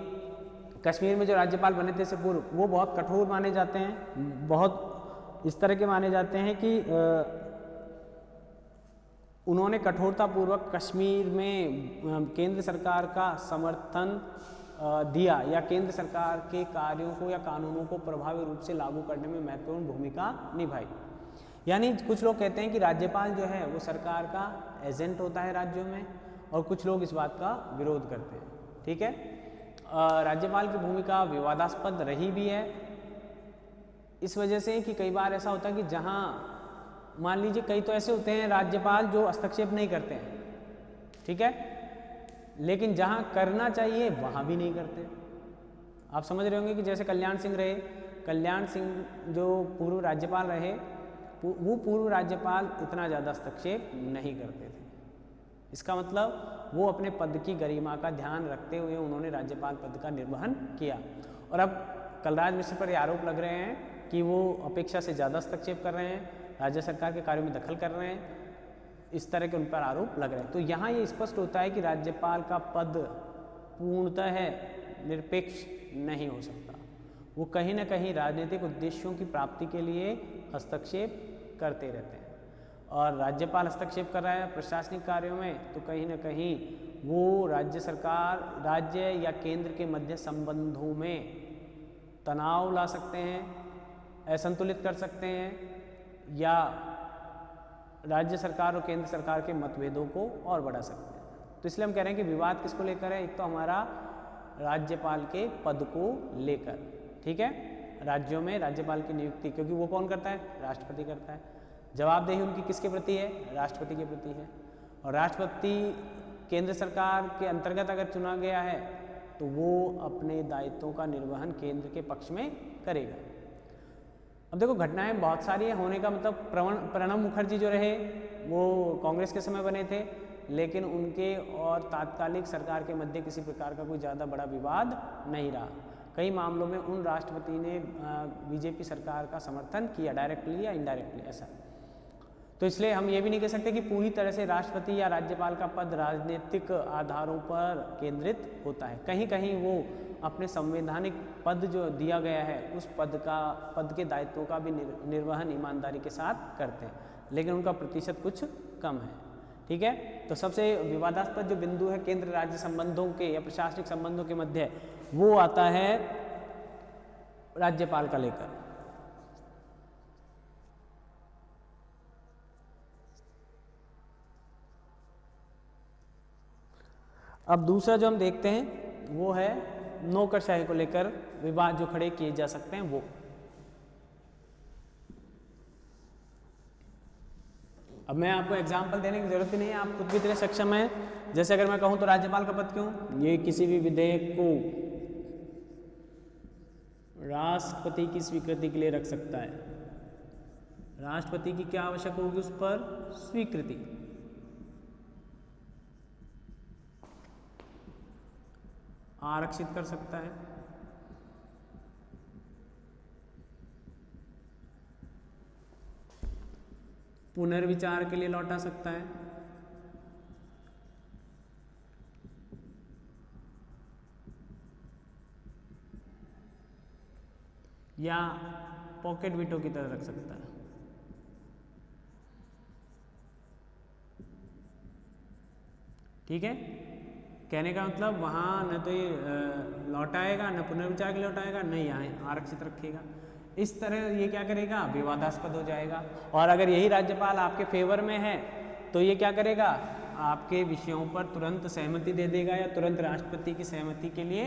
Speaker 1: कश्मीर में जो राज्यपाल बने थे से पूर्व, वो बहुत कठोर माने जाते हैं, बहुत इस तरह के माने जाते हैं कि उन्होंने कठोरतापूर्वक कश्मीर में केंद्र सरकार का समर्थन दिया या केंद्र सरकार के कार्यों को या कानूनों को प्रभावी रूप से लागू करने में महत्वपूर्ण भूमिका निभाई। यानी कुछ लोग कहते हैं कि राज्यपाल जो है वो सरकार का एजेंट होता है राज्यों में, और कुछ लोग इस बात का विरोध करते हैं। ठीक है, राज्यपाल की भूमिका विवादास्पद रही भी है इस वजह से कि कई बार ऐसा होता है कि जहां मान लीजिए कई तो ऐसे होते हैं राज्यपाल जो हस्तक्षेप नहीं करते हैं, ठीक है, लेकिन जहां करना चाहिए वहां भी नहीं करते। आप समझ रहे होंगे कि जैसे कल्याण सिंह रहे, कल्याण सिंह जो पूर्व राज्यपाल रहे, वो पूर्व राज्यपाल इतना ज़्यादा हस्तक्षेप नहीं करते थे। इसका मतलब वो अपने पद की गरिमा का ध्यान रखते हुए उन्होंने राज्यपाल पद का निर्वहन किया। और अब कलराज मिश्र पर ये आरोप लग रहे हैं कि वो अपेक्षा से ज़्यादा हस्तक्षेप कर रहे हैं, राज्य सरकार के कार्यों में दखल कर रहे हैं, इस तरह के उन पर आरोप लग रहे हैं। तो यहाँ ये स्पष्ट होता है कि राज्यपाल का पद पूर्णतः है निरपेक्ष नहीं हो सकता। वो कहीं ना कहीं राजनीतिक उद्देश्यों की प्राप्ति के लिए हस्तक्षेप करते रहते हैं। और राज्यपाल हस्तक्षेप कर रहा है प्रशासनिक कार्यों में, तो कहीं ना कहीं वो राज्य सरकार, राज्य या केंद्र के मध्य संबंधों में तनाव ला सकते हैं, असंतुलित कर सकते हैं, या राज्य सरकार और केंद्र सरकार के मतभेदों को और बढ़ा सकते हैं। तो इसलिए हम कह रहे हैं कि विवाद किसको लेकर है, एक तो हमारा राज्यपाल के पद को लेकर, ठीक है, राज्यों में राज्यपाल की नियुक्ति, क्योंकि वो कौन करता है, राष्ट्रपति करता है। जवाबदेही उनकी किसके प्रति है, राष्ट्रपति के प्रति है। और राष्ट्रपति केंद्र सरकार के अंतर्गत अगर चुना गया है तो वो अपने दायित्वों का निर्वहन केंद्र के पक्ष में करेगा। अब देखो घटनाएं बहुत सारी है, होने का मतलब प्रणब मुखर्जी जो रहे वो कांग्रेस के समय बने थे, लेकिन उनके और तात्कालिक सरकार के मध्य किसी प्रकार का कोई ज़्यादा बड़ा विवाद नहीं रहा। कई मामलों में उन राष्ट्रपति ने बीजेपी सरकार का समर्थन किया, डायरेक्टली या इनडायरेक्टली, ऐसा। तो इसलिए हम ये भी नहीं कह सकते कि पूरी तरह से राष्ट्रपति या राज्यपाल का पद राजनीतिक आधारों पर केंद्रित होता है। कहीं कहीं वो अपने संवैधानिक पद जो दिया गया है उस पद के दायित्वों का भी निर्वहन ईमानदारी के साथ करते हैं, लेकिन उनका प्रतिशत कुछ कम है। ठीक है, तो सबसे विवादास्पद जो बिंदु है केंद्र राज्य संबंधों के या प्रशासनिक संबंधों के मध्य, वो आता है राज्यपाल का लेकर। अब दूसरा जो हम देखते हैं वो है नौकरशाही को लेकर विवाद जो खड़े किए जा सकते हैं वो। अब मैं आपको एग्जाम्पल देने की जरूरत ही नहीं है, आप खुद भी इतने सक्षम हैं। जैसे अगर मैं कहूं तो राज्यपाल का पद क्यों, ये किसी भी विधेयक को राष्ट्रपति की स्वीकृति के लिए रख सकता है। राष्ट्रपति की क्या आवश्यक होगी उस पर, स्वीकृति। आरक्षित कर सकता है, पुनर्विचार के लिए लौटा सकता है, या पॉकेट वीटो की तरह रख सकता है। ठीक है, कहने का मतलब वहाँ न तो ये लौटाएगा, न पुनर्विचार के लिए लौटाएगा, न यहाँ आरक्षित रखेगा। इस तरह ये क्या करेगा, विवादास्पद हो जाएगा। और अगर यही राज्यपाल आपके फेवर में है तो ये क्या करेगा, आपके विषयों पर तुरंत सहमति दे देगा या तुरंत राष्ट्रपति की सहमति के लिए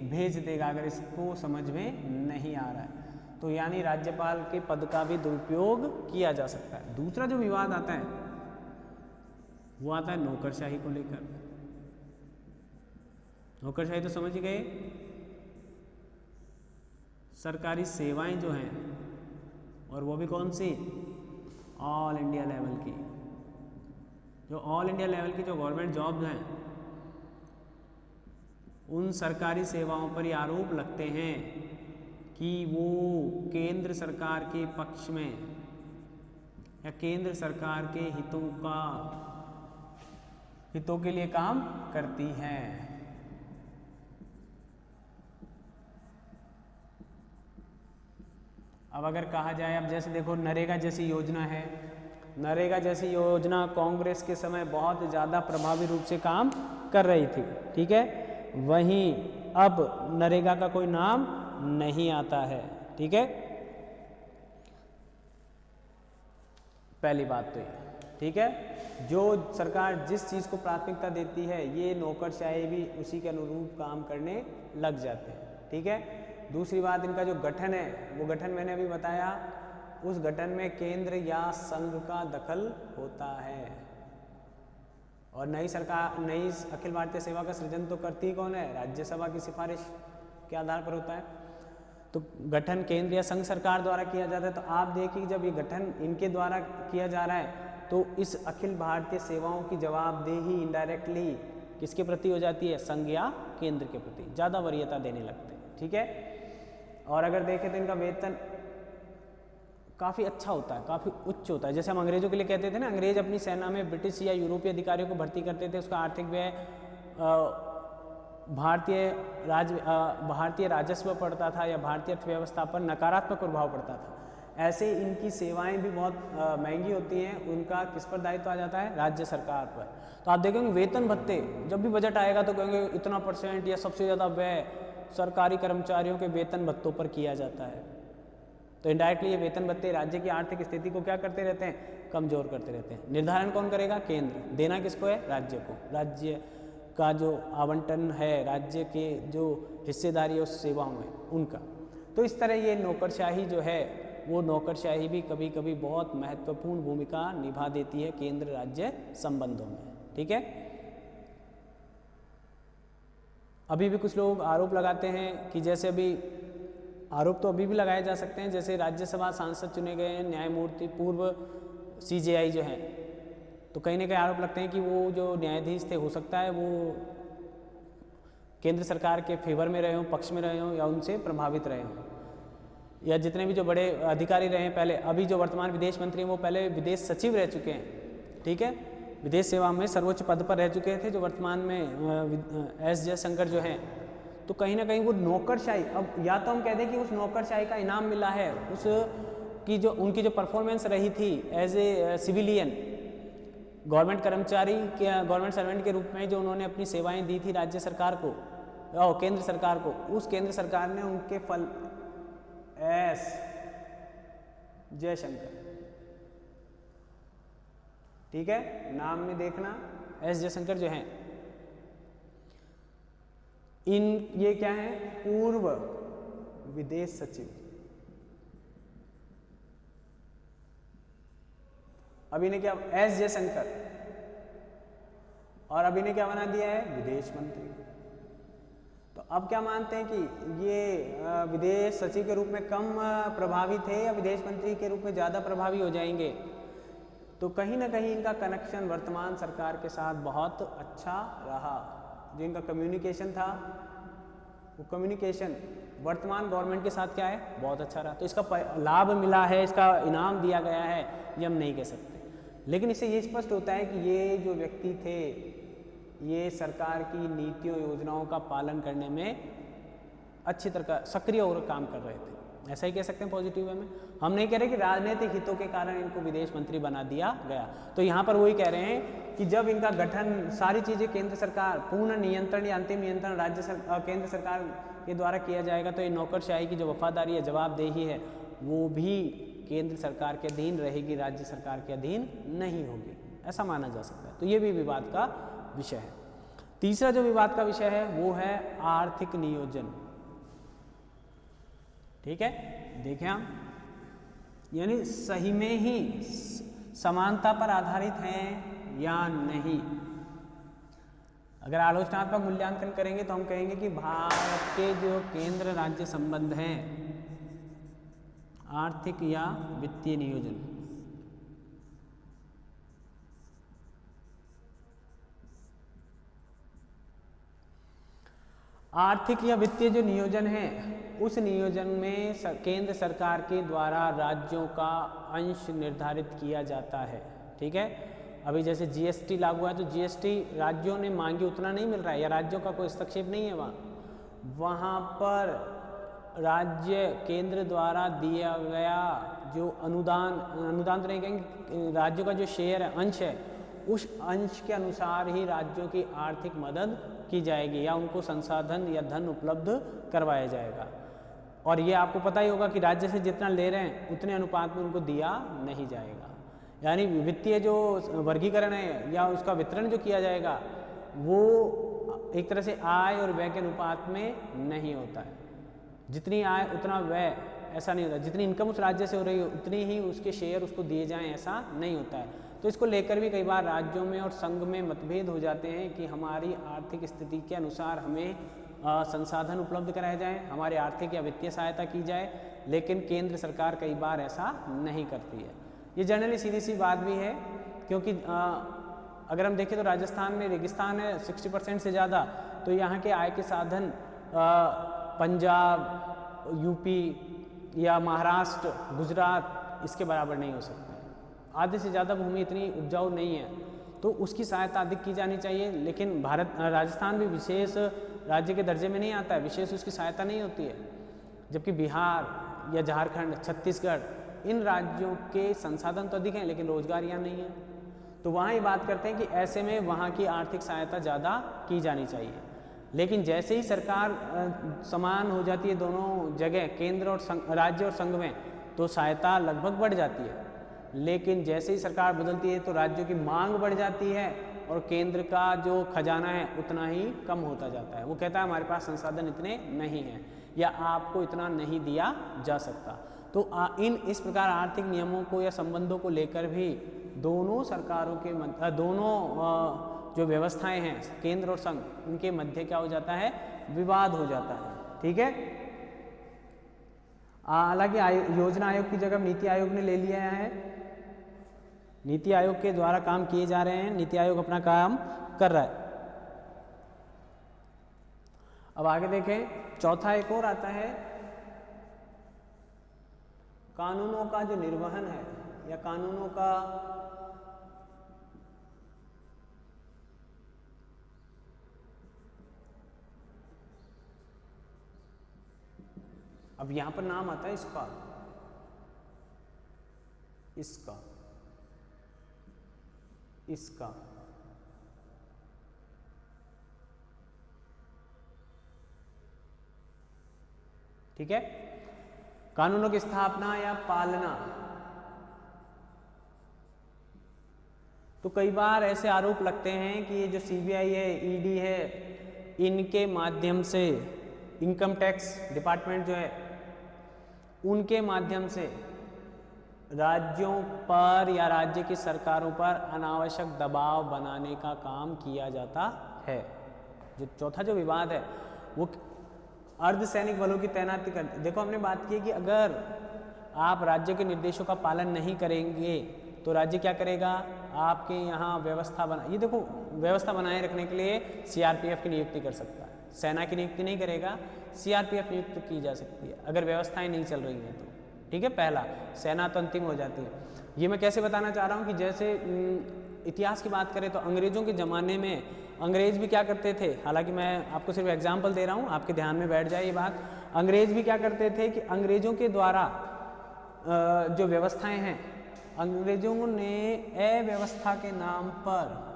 Speaker 1: भेज देगा अगर इसको समझ में नहीं आ रहा है। तो यानी राज्यपाल के पद का भी दुरुपयोग किया जा सकता है। दूसरा जो विवाद आता है वो आता है नौकरशाही को लेकर। नौकरशाही तो समझ गए, सरकारी सेवाएं जो हैं, और वो भी कौन सी, ऑल इंडिया लेवल की, जो ऑल इंडिया लेवल की जो गवर्नमेंट जॉब्स हैं उन सरकारी सेवाओं पर ये आरोप लगते हैं कि वो केंद्र सरकार के पक्ष में या केंद्र सरकार के हितों के लिए काम करती हैं। अब अगर कहा जाए, अब जैसे देखो नरेगा जैसी योजना है, नरेगा जैसी योजना कांग्रेस के समय बहुत ज़्यादा प्रभावी रूप से काम कर रही थी, ठीक है। वहीं अब नरेगा का कोई नाम नहीं आता है, ठीक है। पहली बात तो ये, ठीक है। जो सरकार जिस चीज़ को प्राथमिकता देती है ये नौकरशाही भी उसी के अनुरूप काम करने लग जाते हैं, ठीक है। दूसरी बात, इनका जो गठन है वो गठन मैंने अभी बताया, उस गठन में केंद्र या संघ का दखल होता है। और नई सरकार, नई अखिल भारतीय सेवा का सृजन तो करती ही कौन है? राज्यसभा की सिफारिश के आधार पर होता है। तो गठन केंद्र या संघ सरकार द्वारा किया जाता है। तो आप देखिए जब ये गठन इनके द्वारा किया जा रहा है तो इस अखिल भारतीय सेवाओं की जवाबदेही इनडायरेक्टली किसके प्रति हो जाती है? संघ या केंद्र के प्रति ज़्यादा वरीयता देने लगते हैं, ठीक है। और अगर देखें तो इनका वेतन काफ़ी अच्छा होता है, काफ़ी उच्च होता है। जैसे हम अंग्रेजों के लिए कहते थे ना, अंग्रेज अपनी सेना में ब्रिटिश या यूरोपीय अधिकारियों को भर्ती करते थे, उसका आर्थिक व्यय भारतीय राजस्व पड़ता था या भारतीय अर्थव्यवस्था पर नकारात्मक प्रभाव पड़ता था। ऐसे इनकी सेवाएं भी बहुत महंगी होती हैं, उनका किस पर दायित्व आ जाता है? राज्य सरकार पर। तो आप देखेंगे वेतन भत्ते, जब भी बजट आएगा तो कहेंगे इतना % या सबसे ज़्यादा व्यय सरकारी कर्मचारियों के वेतन भत्तों पर किया जाता है। तो इनडायरेक्टली ये वेतन भत्ते राज्य की आर्थिक स्थिति को क्या करते रहते हैं? कमजोर करते रहते हैं। निर्धारण कौन करेगा? केंद्र। देना किसको है? राज्य को। राज्य का जो आवंटन है, राज्य के जो हिस्सेदारी है उस सेवाओं में उनका। तो इस तरह ये नौकरशाही जो है वो नौकरशाही भी कभी कभी बहुत महत्वपूर्ण भूमिका निभा देती है केंद्र राज्य संबंधों में, ठीक है। अभी भी कुछ लोग आरोप लगाते हैं कि जैसे अभी आरोप तो अभी भी लगाए जा सकते हैं, जैसे राज्यसभा सांसद चुने गए हैं न्यायमूर्ति पूर्व CJI जो हैं, तो कहीं ना कहीं आरोप लगते हैं कि वो जो न्यायाधीश थे हो सकता है वो केंद्र सरकार के फेवर में रहे हों, पक्ष में रहे हों या उनसे प्रभावित रहे हों, या जितने भी जो बड़े अधिकारी रहे हैं पहले, अभी जो वर्तमान विदेश मंत्री हैं वो पहले विदेश सचिव रह चुके हैं, ठीक है। विदेश सेवा में सर्वोच्च पद पर रह चुके थे जो वर्तमान में S जयशंकर जो हैं। तो कहीं ना कहीं वो नौकरशाही, अब या तो हम कह दें कि उस नौकरशाही का इनाम मिला है उस की जो उनकी जो परफॉर्मेंस रही थी एज ए सिविलियन गवर्नमेंट कर्मचारी के, गवर्नमेंट सर्वेंट के रूप में जो उन्होंने अपनी सेवाएं दी थी राज्य सरकार को और केंद्र सरकार को, उस केंद्र सरकार ने उनके फल S जयशंकर, ठीक है, नाम में देखना S जयशंकर जो हैं, ये क्या है? पूर्व विदेश सचिव। अभी ने क्या S जयशंकर, और अभी ने क्या बना दिया है? विदेश मंत्री। तो अब क्या मानते हैं कि ये विदेश सचिव के रूप में कम प्रभावी थे या विदेश मंत्री के रूप में ज़्यादा प्रभावी हो जाएंगे? तो कहीं ना कहीं इनका कनेक्शन वर्तमान सरकार के साथ बहुत अच्छा रहा। जो इनका कम्युनिकेशन था वो कम्युनिकेशन वर्तमान गवर्नमेंट के साथ क्या है? बहुत अच्छा रहा। तो इसका लाभ मिला है, इसका इनाम दिया गया है, ये हम नहीं कह सकते। लेकिन इससे ये स्पष्ट होता है कि ये जो व्यक्ति थे ये सरकार की नीतियों योजनाओं का पालन करने में अच्छी तरह सक्रिय होकर काम कर रहे थे, ऐसा ही कह सकते हैं पॉजिटिव वे में। हम नहीं कह रहे कि राजनीतिक हितों के कारण इनको विदेश मंत्री बना दिया गया। तो यहाँ पर वही कह रहे हैं कि जब इनका गठन, सारी चीज़ें केंद्र सरकार, पूर्ण नियंत्रण या अंतिम नियंत्रण केंद्र सरकार के द्वारा किया जाएगा, तो ये नौकरशाही की जो वफादारी है, जवाबदेही है, वो भी केंद्र सरकार के अधीन रहेगी, राज्य सरकार के अधीन नहीं होगी, ऐसा माना जा सकता है। तो ये भी विवाद का विषय है। तीसरा जो विवाद का विषय है वो है आर्थिक नियोजन, ठीक है। देखें हम, यानी सही में ही समानता पर आधारित हैं या नहीं। अगर आलोचनात्मक मूल्यांकन करेंगे तो हम कहेंगे कि भारत के जो केंद्र राज्य संबंध हैं, आर्थिक या वित्तीय नियोजन, आर्थिक या वित्तीय जो नियोजन है उस नियोजन में केंद्र सरकार के द्वारा राज्यों का अंश निर्धारित किया जाता है। ठीक है, अभी जैसे जीएसटी लागू है तो जीएसटी राज्यों ने मांगी उतना नहीं मिल रहा है, या राज्यों का कोई हस्तक्षेप नहीं है वहाँ पर राज्य केंद्र द्वारा दिया गया जो अनुदान तो नहीं कहेंगे, राज्यों का जो शेयर है, अंश है, उस अंश के अनुसार ही राज्यों की आर्थिक मदद की जाएगी या उनको संसाधन या धन उपलब्ध करवाया जाएगा। और ये आपको पता ही होगा कि राज्य से जितना ले रहे हैं उतने अनुपात में उनको दिया नहीं जाएगा। यानी वित्तीय जो वर्गीकरण है या उसका वितरण जो किया जाएगा वो एक तरह से आय और व्यय के अनुपात में नहीं होता है। जितनी आय उतना व्यय ऐसा नहीं होता, जितनी इनकम उस राज्य से हो रही है उतनी ही उसके शेयर उसको दिए जाएं ऐसा नहीं होता है। तो इसको लेकर भी कई बार राज्यों में और संघ में मतभेद हो जाते हैं कि हमारी आर्थिक स्थिति के अनुसार हमें संसाधन उपलब्ध कराए जाएं, हमारी आर्थिक या वित्तीय सहायता की जाए, लेकिन केंद्र सरकार कई बार ऐसा नहीं करती है। ये जनरली सीधी सी बात भी है, क्योंकि अगर हम देखें तो राजस्थान में रेगिस्तान है 60% से ज़्यादा, तो यहाँ के आय के साधन पंजाब, यूपी या महाराष्ट्र, गुजरात इसके बराबर नहीं हो सकते। आधे से ज़्यादा भूमि इतनी उपजाऊ नहीं है, तो उसकी सहायता अधिक की जानी चाहिए। लेकिन राजस्थान भी विशेष राज्य के दर्जे में नहीं आता है, विशेष उसकी सहायता नहीं होती है। जबकि बिहार या झारखंड, छत्तीसगढ़, इन राज्यों के संसाधन तो अधिक हैं लेकिन रोजगार यहाँ नहीं है। तो वहाँ ये बात करते हैं कि ऐसे में वहाँ की आर्थिक सहायता ज़्यादा की जानी चाहिए। लेकिन जैसे ही सरकार समान हो जाती है दोनों जगह, केंद्र और राज्य और संघ में, तो सहायता लगभग बढ़ जाती है। लेकिन जैसे ही सरकार बदलती है तो राज्यों की मांग बढ़ जाती है और केंद्र का जो खजाना है उतना ही कम होता जाता है। वो कहता है हमारे पास संसाधन इतने नहीं हैं या आपको इतना नहीं दिया जा सकता। तो इस प्रकार आर्थिक नियमों को या संबंधों को लेकर भी दोनों सरकारों के दोनों जो व्यवस्थाएं हैं केंद्र और संघ, उनके मध्य क्या हो जाता है, विवाद हो जाता है। ठीक है, हालांकि योजना आयोग की जगह नीति आयोग ने ले लिया है, नीति आयोग के द्वारा काम किए जा रहे हैं, नीति आयोग अपना काम कर रहा है। अब आगे देखें, चौथा एक और आता है, कानूनों का जो निर्वहन है या कानूनों का अब यहां पर नाम आता है इसका ठीक है, कानूनों की स्थापना या पालना। तो कई बार ऐसे आरोप लगते हैं कि ये जो सीबीआई है, ईडी है, इनके माध्यम से, इनकम टैक्स डिपार्टमेंट जो है उनके माध्यम से राज्यों पर या राज्य की सरकारों पर अनावश्यक दबाव बनाने का काम किया जाता है। जो चौथा जो विवाद है वो अर्धसैनिक बलों की तैनाती कर। देखो हमने बात की कि अगर आप राज्य के निर्देशों का पालन नहीं करेंगे तो राज्य क्या करेगा, आपके यहाँ व्यवस्था ये देखो व्यवस्था बनाए रखने के लिए सीआरपीएफ की नियुक्ति कर सकता है, सेना की नियुक्ति नहीं करेगा, सीआरपीएफ नियुक्त की जा सकती है अगर व्यवस्थाएं नहीं चल रही हैं तो। ठीक है, पहला, सेना तो अंतिम हो जाती है। ये मैं कैसे बताना चाह रहा हूँ कि जैसे इतिहास की बात करें तो अंग्रेज़ों के ज़माने में अंग्रेज़ भी क्या करते थे, हालांकि मैं आपको सिर्फ एग्जाम्पल दे रहा हूँ, आपके ध्यान में बैठ जाए ये बात। अंग्रेज़ भी क्या करते थे कि अंग्रेज़ों के द्वारा जो व्यवस्थाएं हैं, अंग्रेज़ों ने अव्यवस्था के नाम पर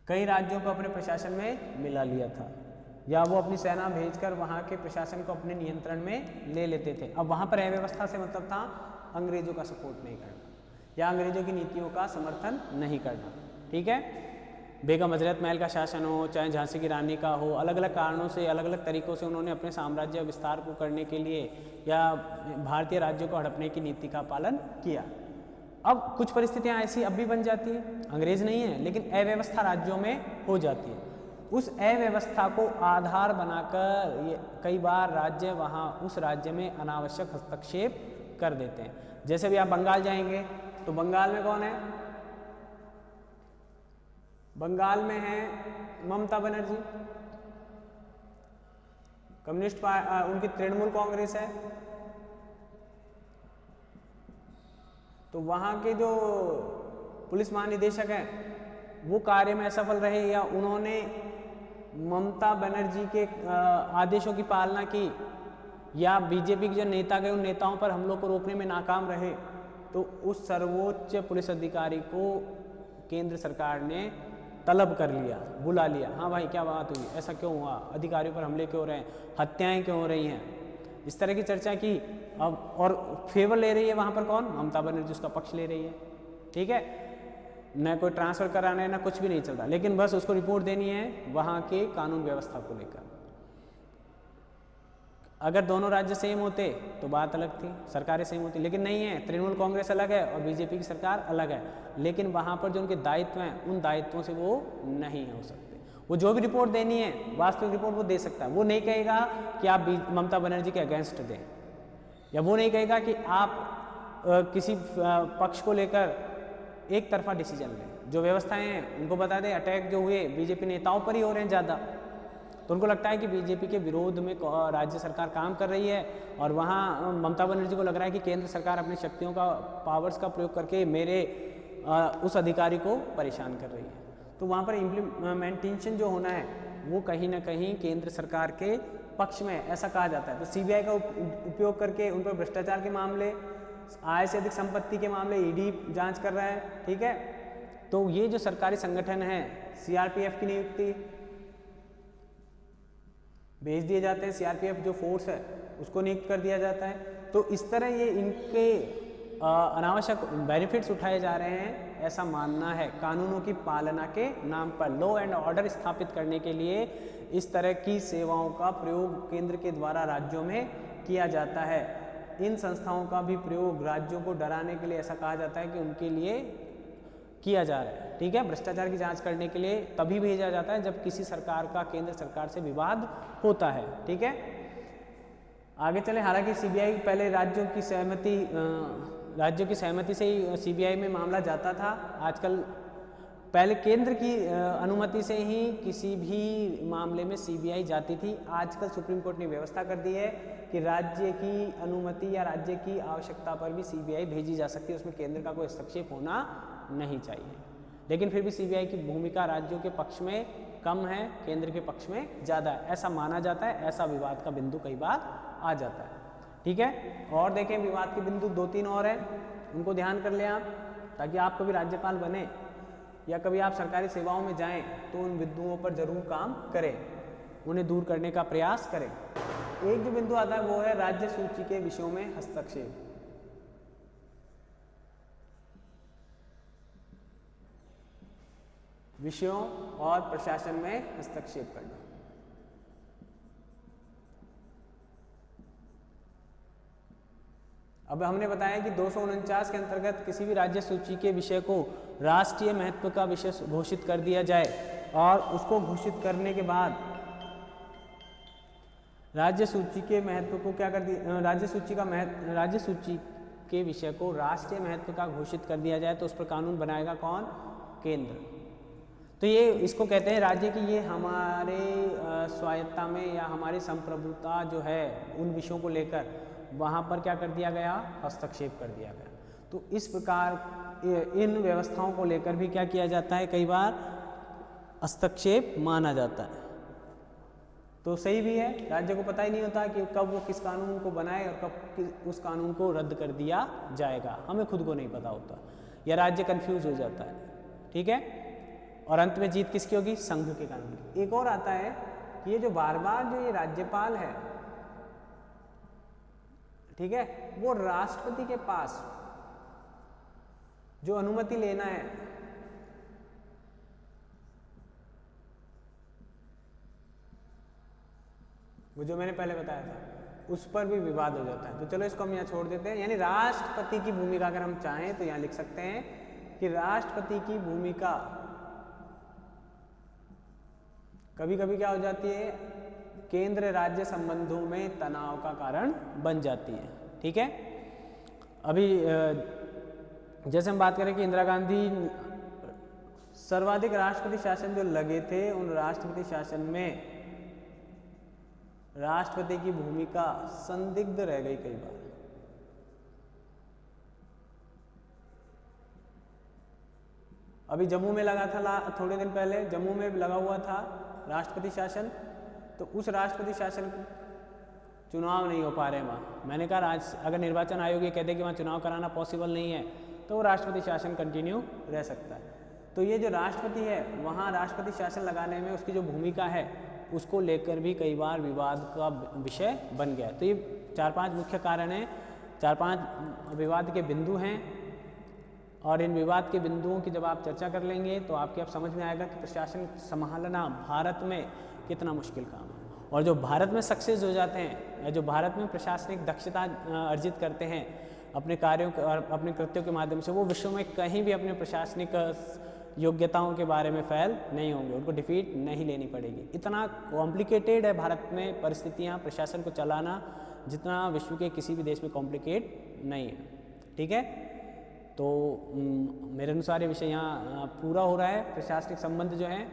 Speaker 1: कई राज्यों को अपने प्रशासन में मिला लिया था, या वो अपनी सेना भेजकर वहाँ के प्रशासन को अपने नियंत्रण में ले लेते थे। अब वहाँ पर अव्यवस्था से मतलब था अंग्रेज़ों का सपोर्ट नहीं करना या अंग्रेज़ों की नीतियों का समर्थन नहीं करना। ठीक है, बेगम हजरत महल का शासन हो, चाहे झांसी की रानी का हो, अलग अलग कारणों से, अलग अलग तरीक़ों से उन्होंने अपने साम्राज्य विस्तार को करने के लिए या भारतीय राज्यों को हड़पने की नीति का पालन किया। अब कुछ परिस्थितियां ऐसी अब भी बन जाती है, अंग्रेज नहीं है लेकिन अव्यवस्था राज्यों में हो जाती है। उस अव्यवस्था को आधार बनाकर ये कई बार राज्य वहाँ उस राज्य में अनावश्यक हस्तक्षेप कर देते हैं। जैसे भी आप बंगाल जाएंगे तो बंगाल में कौन है, बंगाल में है ममता बनर्जी, कम्युनिस्ट पार्टी उनकी तृणमूल कांग्रेस है। तो वहाँ के जो पुलिस महानिदेशक हैं वो कार्य में असफल रहे या उन्होंने ममता बनर्जी के आदेशों की पालना की या बीजेपी के जो नेता गए उन नेताओं पर हमलों को रोकने में नाकाम रहे, तो उस सर्वोच्च पुलिस अधिकारी को केंद्र सरकार ने तलब कर लिया, बुला लिया। हाँ भाई क्या बात हुई, ऐसा क्यों हुआ, अधिकारियों पर हमले क्यों हो रहे हैं, हत्याएं क्यों हो रही हैं, इस तरह की चर्चा की। अब और फेवर ले रही है वहाँ पर कौन, ममता बनर्जी उसका पक्ष ले रही है। ठीक है, न कोई ट्रांसफ़र कराना है ना कुछ भी नहीं चल रहा, लेकिन बस उसको रिपोर्ट देनी है वहाँ के कानून व्यवस्था को लेकर। अगर दोनों राज्य सेम होते तो बात अलग थी, सरकारें सेम होती, लेकिन नहीं है। तृणमूल कांग्रेस अलग है और बीजेपी की सरकार अलग है, लेकिन वहाँ पर जो उनके दायित्व हैं उन दायित्वों से वो नहीं हो सकते। वो जो भी रिपोर्ट देनी है वास्तविक रिपोर्ट वो दे सकता है। वो नहीं कहेगा कि आप ममता बनर्जी के अगेंस्ट दें, या वो नहीं कहेगा कि आप किसी पक्ष को लेकर एक तरफा डिसीजन लें। जो व्यवस्थाएं हैं उनको बता दें, अटैक जो हुए बीजेपी नेताओं पर ही हो रहे हैं ज़्यादा, तो उनको लगता है कि बीजेपी के विरोध में राज्य सरकार काम कर रही है और वहाँ ममता बनर्जी को लग रहा है कि केंद्र सरकार अपनी शक्तियों का, पावर्स का प्रयोग करके मेरे उस अधिकारी को परेशान कर रही है। तो वहाँ पर इम्प्लीमेंटेशन जो होना है वो कहीं ना कहीं केंद्र सरकार के पक्ष में, ऐसा कहा जाता है। तो सीबीआई का उपयोग करके उन पर भ्रष्टाचार के मामले, आय से अधिक संपत्ति के मामले ईडी जांच कर रहा है। ठीक है, तो ये जो सरकारी संगठन है, सीआरपीएफ की नियुक्ति भेज दिए जाते हैं, सीआरपीएफ जो फोर्स है उसको नियुक्त कर दिया जाता है। तो इस तरह ये इनके अनावश्यक बेनिफिट्स उठाए जा रहे हैं, ऐसा मानना है। कानूनों की पालना के नाम पर लॉ एंड ऑर्डर स्थापित करने के लिए इस तरह की सेवाओं का प्रयोग केंद्र के द्वारा राज्यों में किया जाता है। इन संस्थाओं का भी प्रयोग राज्यों को डराने के लिए, ऐसा कहा जाता है कि उनके लिए किया जा रहा है। ठीक है, भ्रष्टाचार की जांच करने के लिए तभी भेजा जाता है जब किसी सरकार का केंद्र सरकार से विवाद होता है। ठीक है, आगे चले। हालांकि सीबीआई पहले राज्यों की सहमति से ही सीबीआई में मामला जाता था। आजकल पहले केंद्र की अनुमति से ही किसी भी मामले में सीबीआई जाती थी। आजकल सुप्रीम कोर्ट ने व्यवस्था कर दी है कि राज्य की अनुमति या राज्य की आवश्यकता पर भी सीबीआई भेजी जा सकती है, उसमें केंद्र का कोई हस्तक्षेप होना नहीं चाहिए। लेकिन फिर भी सीबीआई की भूमिका राज्यों के पक्ष में कम है, केंद्र के पक्ष में ज़्यादा है, ऐसा माना जाता है। ऐसा विवाद का बिंदु कई बार आ जाता है। ठीक है, और देखें विवाद के बिंदु 2-3 और हैं, उनको ध्यान कर लें आप, ताकि आप कभी राज्यपाल बने या कभी आप सरकारी सेवाओं में जाएं तो उन बिंदुओं पर जरूर काम करें, उन्हें दूर करने का प्रयास करें। एक जो बिंदु आता है वो है राज्य सूची के विषयों में हस्तक्षेप। विषयों और प्रशासन में हस्तक्षेप करना। अब हमने बताया कि 249 के अंतर्गत किसी भी राज्य सूची के विषय को राष्ट्रीय महत्व का विषय घोषित कर दिया जाए और उसको घोषित करने के बाद राज्य सूची के महत्व को क्या कर दिया, राज्य सूची के विषय को राष्ट्रीय महत्व का घोषित कर दिया जाए तो उस पर कानून बनाएगा कौन, केंद्र। तो ये इसको कहते हैं राज्य की ये हमारे स्वायत्ता में या हमारी संप्रभुता जो है उन विषयों को लेकर वहाँ पर क्या कर दिया गया, हस्तक्षेप कर दिया गया। तो इस प्रकार इन व्यवस्थाओं को लेकर भी क्या किया जाता है, कई बार हस्तक्षेप माना जाता है। तो सही भी है, राज्य को पता ही नहीं होता कि कब वो किस कानून को बनाए और कब उस कानून को रद्द कर दिया जाएगा, हमें खुद को नहीं पता होता या राज्य कंफ्यूज हो जाता है। ठीक है, और अंत में जीत किसकी होगी, संघ के कानून की। एक और आता है कि ये जो बार बार जो ये राज्यपाल है, ठीक है, वो राष्ट्रपति के पास जो अनुमति लेना है वो जो मैंने पहले बताया था उस पर भी विवाद हो जाता है। तो चलो इसको हम यहाँ छोड़ देते हैं। यानी राष्ट्रपति की भूमिका अगर हम चाहें तो यहाँ लिख सकते हैं कि राष्ट्रपति की भूमिका कभी कभी क्या हो जाती है, केंद्र राज्य संबंधों में तनाव का कारण बन जाती है। ठीक है, अभी जैसे हम बात करें कि इंदिरा गांधी सर्वाधिक राष्ट्रपति शासन जो लगे थे उन राष्ट्रपति शासन में राष्ट्रपति की भूमिका संदिग्ध रह गई कई बार। अभी जम्मू में लगा था, थोड़े दिन पहले जम्मू में लगा हुआ था राष्ट्रपति शासन, तो उस राष्ट्रपति शासन चुनाव नहीं हो पा रहे वहाँ। मैंने कहा अगर निर्वाचन आयोग ये कहते कि वहाँ चुनाव कराना पॉसिबल नहीं है तो वो राष्ट्रपति शासन कंटिन्यू रह सकता है। तो ये जो राष्ट्रपति है वहाँ राष्ट्रपति शासन लगाने में उसकी जो भूमिका है उसको लेकर भी कई बार विवाद का विषय बन गया। तो ये 4-5 मुख्य कारण हैं, 4-5 विवाद के बिंदु हैं, और इन विवाद के बिंदुओं की जब आप चर्चा कर लेंगे तो आपके अब समझ में आएगा कि प्रशासन संभालना भारत में कितना मुश्किल काम है। और जो भारत में सक्सेस हो जाते हैं या जो भारत में प्रशासनिक दक्षता अर्जित करते हैं अपने कार्यों और अपने कृत्यों के माध्यम से, वो विश्व में कहीं भी अपने प्रशासनिक योग्यताओं के बारे में फेल नहीं होंगे, उनको डिफीट नहीं लेनी पड़ेगी। इतना कॉम्प्लिकेटेड है भारत में परिस्थितियाँ, प्रशासन को चलाना, जितना विश्व के किसी भी देश में कॉम्प्लिकेट नहीं है। ठीक है, तो मेरे अनुसार ये विषय यहाँ पूरा हो रहा है, प्रशासनिक संबंध जो हैं,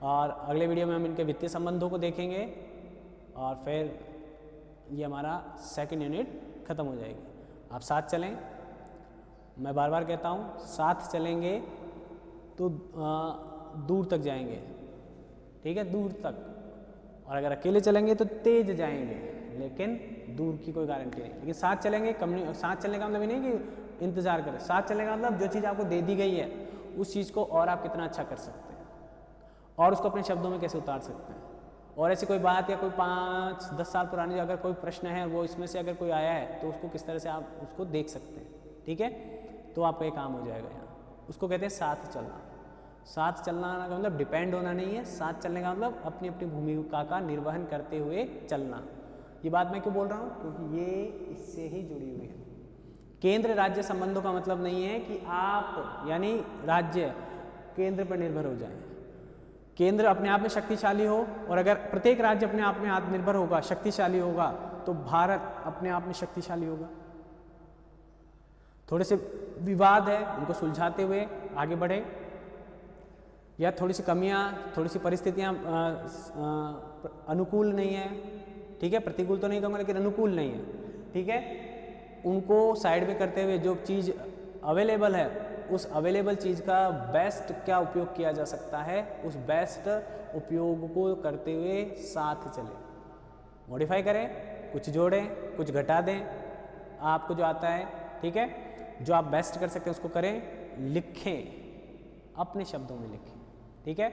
Speaker 1: और अगले वीडियो में हम इनके वित्तीय संबंधों को देखेंगे और फिर ये हमारा सेकंड यूनिट ख़त्म हो जाएगी। आप साथ चलें, मैं बार बार कहता हूँ साथ चलेंगे तो दूर तक जाएंगे। ठीक है, दूर तक, और अगर अकेले चलेंगे तो तेज जाएंगे, लेकिन दूर की कोई गारंटी नहीं। लेकिन साथ चलेंगे, साथ चलने का मतलब ये नहीं कि इंतज़ार करें, साथ चलने का मतलब जो चीज़ आपको दे दी गई है उस चीज़ को और आप कितना अच्छा कर सकते हैं और उसको अपने शब्दों में कैसे उतार सकते हैं। और ऐसी कोई बात या कोई 5-10 साल पुरानी अगर कोई प्रश्न है वो इसमें से अगर कोई आया है तो उसको किस तरह से आप उसको देख सकते हैं। ठीक है, तो आपका ये काम हो जाएगा यहाँ। उसको कहते हैं साथ चलना। साथ चलना का मतलब डिपेंड होना नहीं है, साथ चलने का मतलब अपनी अपनी भूमिका का निर्वहन करते हुए चलना। ये बात मैं क्यों बोल रहा हूँ, क्योंकि ये इससे ही जुड़ी हुई है। केंद्र राज्य संबंधों का मतलब नहीं है कि आप यानी राज्य केंद्र पर निर्भर हो जाए। केंद्र अपने आप में शक्तिशाली हो, और अगर प्रत्येक राज्य अपने आप में आत्मनिर्भर होगा, शक्तिशाली होगा, तो भारत अपने आप में शक्तिशाली होगा। थोड़े से विवाद है उनको सुलझाते हुए आगे बढ़े, या थोड़ी सी कमियां, थोड़ी सी परिस्थितियां अनुकूल नहीं है, ठीक है, प्रतिकूल तो नहीं कहूँगा लेकिन अनुकूल नहीं है, ठीक है, उनको साइड में करते हुए जो चीज़ अवेलेबल है उस अवेलेबल चीज़ का बेस्ट क्या उपयोग किया जा सकता है, उस बेस्ट उपयोग को करते हुए साथ चलें, मॉडिफाई करें, कुछ जोड़ें, कुछ घटा दें, आपको जो आता है, ठीक है, जो आप बेस्ट कर सकते हैं उसको करें, लिखें, अपने शब्दों में लिखें। ठीक है,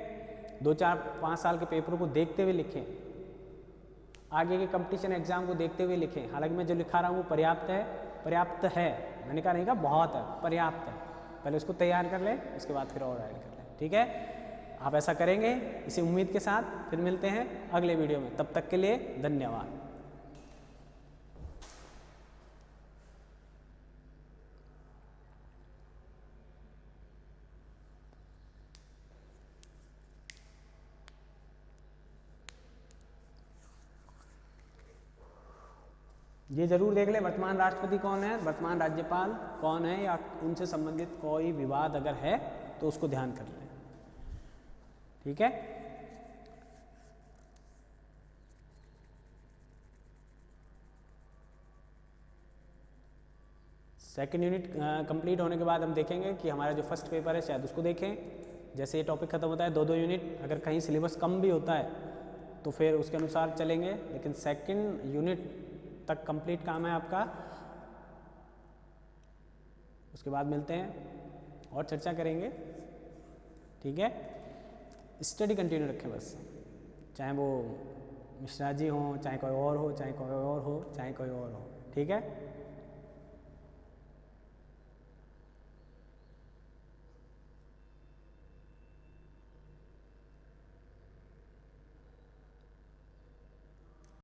Speaker 1: 2-4-5 साल के पेपरों को देखते हुए लिखें, आगे के कंपटीशन एग्जाम को देखते हुए लिखें। हालांकि मैं जो लिखा रहा हूँ वो पर्याप्त है, मैंने कहा नहीं कहा बहुत है, पर्याप्त है। पहले उसको तैयार कर लें, उसके बाद फिर और ऐड कर लें। ठीक है, आप ऐसा करेंगे, इसी उम्मीद के साथ फिर मिलते हैं अगले वीडियो में। तब तक के लिए धन्यवाद। ये जरूर देख लें वर्तमान राष्ट्रपति कौन है, वर्तमान राज्यपाल कौन है, या उनसे संबंधित कोई विवाद अगर है तो उसको ध्यान कर लें। ठीक है, सेकंड यूनिट कंप्लीट होने के बाद हम देखेंगे कि हमारा जो फर्स्ट पेपर है शायद उसको देखें। जैसे ये टॉपिक खत्म होता है 2-2 यूनिट, अगर कहीं सिलेबस कम भी होता है तो फिर उसके अनुसार चलेंगे, लेकिन सेकंड यूनिट तक कंप्लीट काम है आपका। उसके बाद मिलते हैं और चर्चा करेंगे। ठीक है, स्टडी कंटिन्यू रखें बस, चाहे वो मिश्रा जी हों, चाहे कोई और हो, चाहे कोई और हो, चाहे कोई और हो। ठीक है।